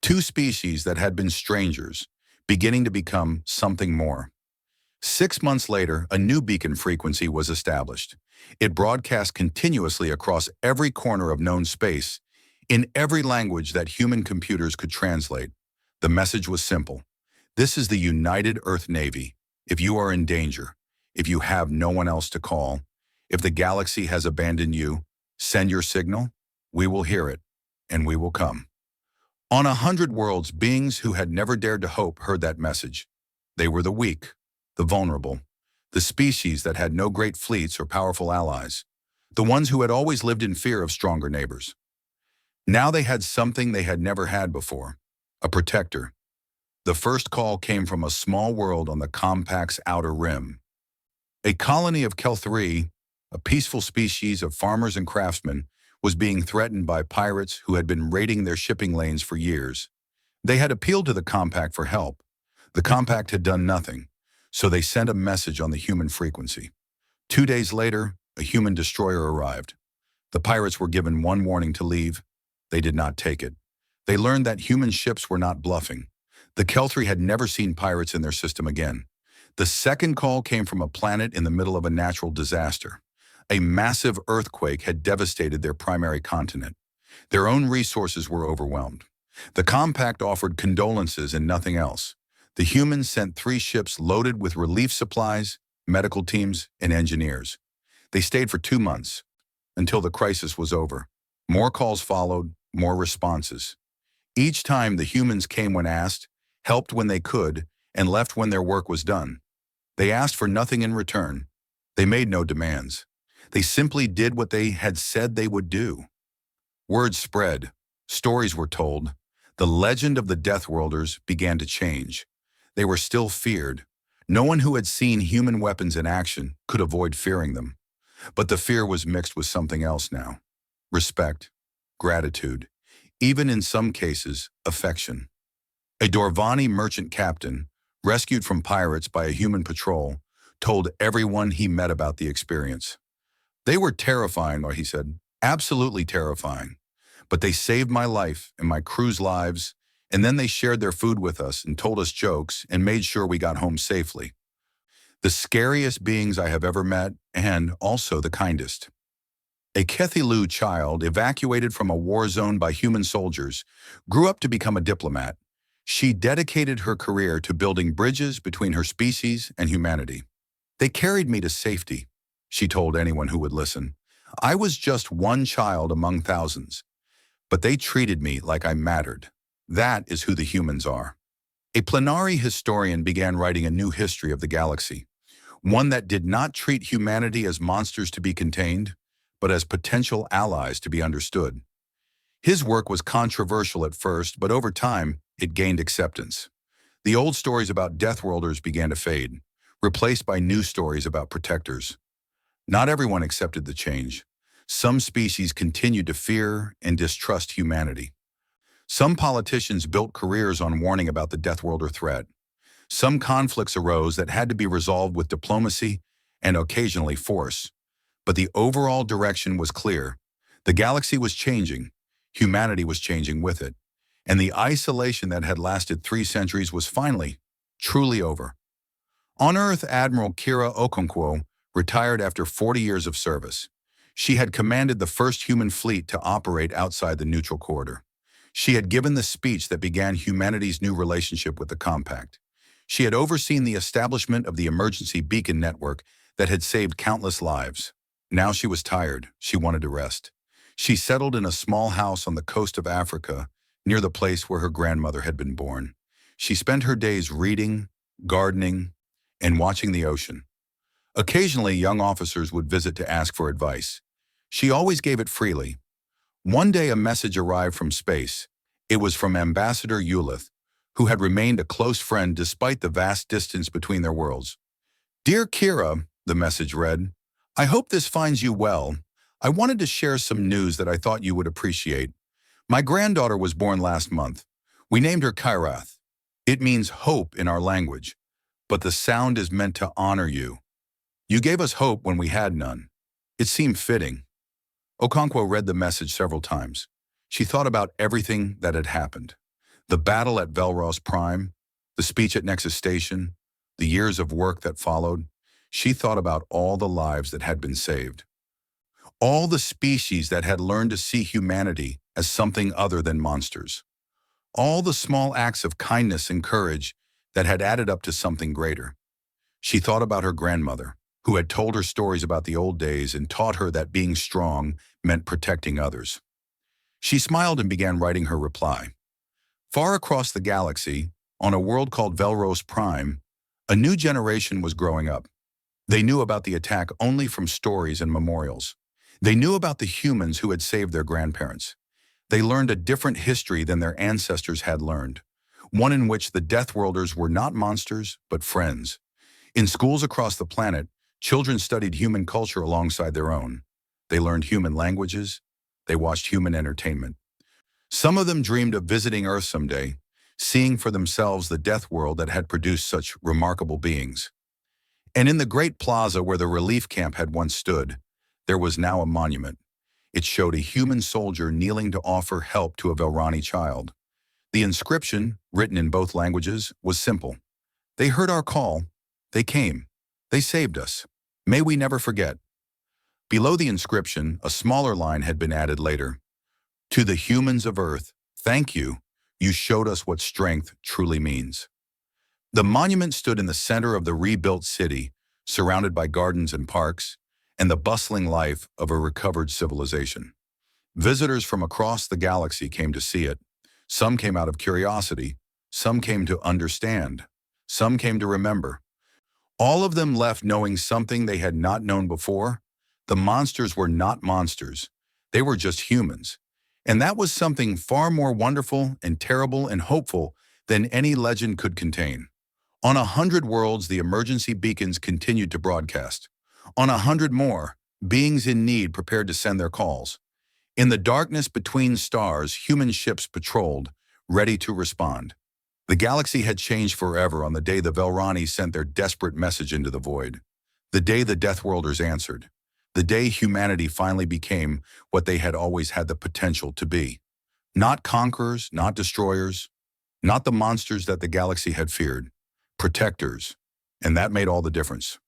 [SPEAKER 1] Two species that had been strangers, beginning to become something more. 6 months later, a new beacon frequency was established. It broadcast continuously across every corner of known space, in every language that human computers could translate. The message was simple. This is the United Earth Navy. If you are in danger, if you have no one else to call, if the galaxy has abandoned you, send your signal, we will hear it, and we will come. On 100 worlds, beings who had never dared to hope heard that message. They were the weak, the vulnerable, the species that had no great fleets or powerful allies, the ones who had always lived in fear of stronger neighbors. Now they had something they had never had before, a protector. The first call came from a small world on the Compact's outer rim. A colony of Kelthri, a peaceful species of farmers and craftsmen, was being threatened by pirates who had been raiding their shipping lanes for years. They had appealed to the Compact for help. The Compact had done nothing, so they sent a message on the human frequency. 2 days later, a human destroyer arrived. The pirates were given one warning to leave. They did not take it. They learned that human ships were not bluffing. The Kelthri had never seen pirates in their system again. The second call came from a planet in the middle of a natural disaster. A massive earthquake had devastated their primary continent. Their own resources were overwhelmed. The Compact offered condolences and nothing else. The humans sent 3 ships loaded with relief supplies, medical teams, and engineers. They stayed for 2 months, until the crisis was over. More calls followed, more responses. Each time the humans came when asked, helped when they could, and left when their work was done. They asked for nothing in return. They made no demands. They simply did what they had said they would do. Word spread. Stories were told. The legend of the Deathworlders began to change. They were still feared. No one who had seen human weapons in action could avoid fearing them. But the fear was mixed with something else now. Respect, gratitude, even in some cases, affection. A Dorvani merchant captain, rescued from pirates by a human patrol, told everyone he met about the experience. They were terrifying, he said, absolutely terrifying. But they saved my life and my crew's lives, And then they shared their food with us and told us jokes and made sure we got home safely. The scariest beings I have ever met, and also the kindest. A Cthulhu child evacuated from a war zone by human soldiers grew up to become a diplomat. She dedicated her career to building bridges between her species and humanity. They carried me to safety, she told anyone who would listen. I was just one child among thousands, but they treated me like I mattered. That is who the humans are. A planetary historian began writing a new history of the galaxy, one that did not treat humanity as monsters to be contained, but as potential allies to be understood. His work was controversial at first, but over time, it gained acceptance. The old stories about Deathworlders began to fade, replaced by new stories about protectors. Not everyone accepted the change. Some species continued to fear and distrust humanity. Some politicians built careers on warning about the Deathworlder threat. Some conflicts arose that had to be resolved with diplomacy and occasionally force. But the overall direction was clear. The galaxy was changing. Humanity was changing with it. And the isolation that had lasted 3 centuries was finally, truly over. On Earth, Admiral Kira Okonkwo retired after 40 years of service. She had commanded the first human fleet to operate outside the neutral corridor. She had given the speech that began humanity's new relationship with the Compact. She had overseen the establishment of the emergency beacon network that had saved countless lives. Now she was tired. She wanted to rest. She settled in a small house on the coast of Africa, near the place where her grandmother had been born. She spent her days reading, gardening, and watching the ocean. Occasionally, young officers would visit to ask for advice. She always gave it freely. One day, a message arrived from space. It was from Ambassador Ulith, who had remained a close friend despite the vast distance between their worlds. "Dear Kira," the message read, "I hope this finds you well. I wanted to share some news that I thought you would appreciate. My granddaughter was born last month. We named her Kyrath. It means hope in our language, but the sound is meant to honor you. You gave us hope when we had none. It seemed fitting." Okonkwo read the message several times. She thought about everything that had happened. The battle at Velros Prime, the speech at Nexus Station, the years of work that followed. She thought about all the lives that had been saved. All the species that had learned to see humanity as something other than monsters. All the small acts of kindness and courage that had added up to something greater. She thought about her grandmother, who had told her stories about the old days and taught her that being strong meant protecting others. She smiled and began writing her reply. Far across the galaxy, on a world called Velros Prime, a new generation was growing up. They knew about the attack only from stories and memorials. They knew about the humans who had saved their grandparents. They learned a different history than their ancestors had learned, one in which the Deathworlders were not monsters, but friends. In schools across the planet, children studied human culture alongside their own. They learned human languages. They watched human entertainment. Some of them dreamed of visiting Earth someday, seeing for themselves the death world that had produced such remarkable beings. And in the great plaza where the relief camp had once stood, there was now a monument. It showed a human soldier kneeling to offer help to a Velrani child. The inscription, written in both languages, was simple. "They heard our call. They came. They saved us. May we never forget." Below the inscription, a smaller line had been added later. "To the humans of Earth, thank you. You showed us what strength truly means." The monument stood in the center of the rebuilt city, surrounded by gardens and parks, and the bustling life of a recovered civilization. Visitors from across the galaxy came to see it. Some came out of curiosity, some came to understand, some came to remember. All of them left knowing something they had not known before. The monsters were not monsters. They were just humans. And that was something far more wonderful and terrible and hopeful than any legend could contain. On 100 worlds, the emergency beacons continued to broadcast. On 100 more, beings in need prepared to send their calls. In the darkness between stars, human ships patrolled, ready to respond. The galaxy had changed forever on the day the Velrani sent their desperate message into the void. The day the Deathworlders answered. The day humanity finally became what they had always had the potential to be. Not conquerors, not destroyers, Not the monsters that the galaxy had feared. Protectors. And that made all the difference.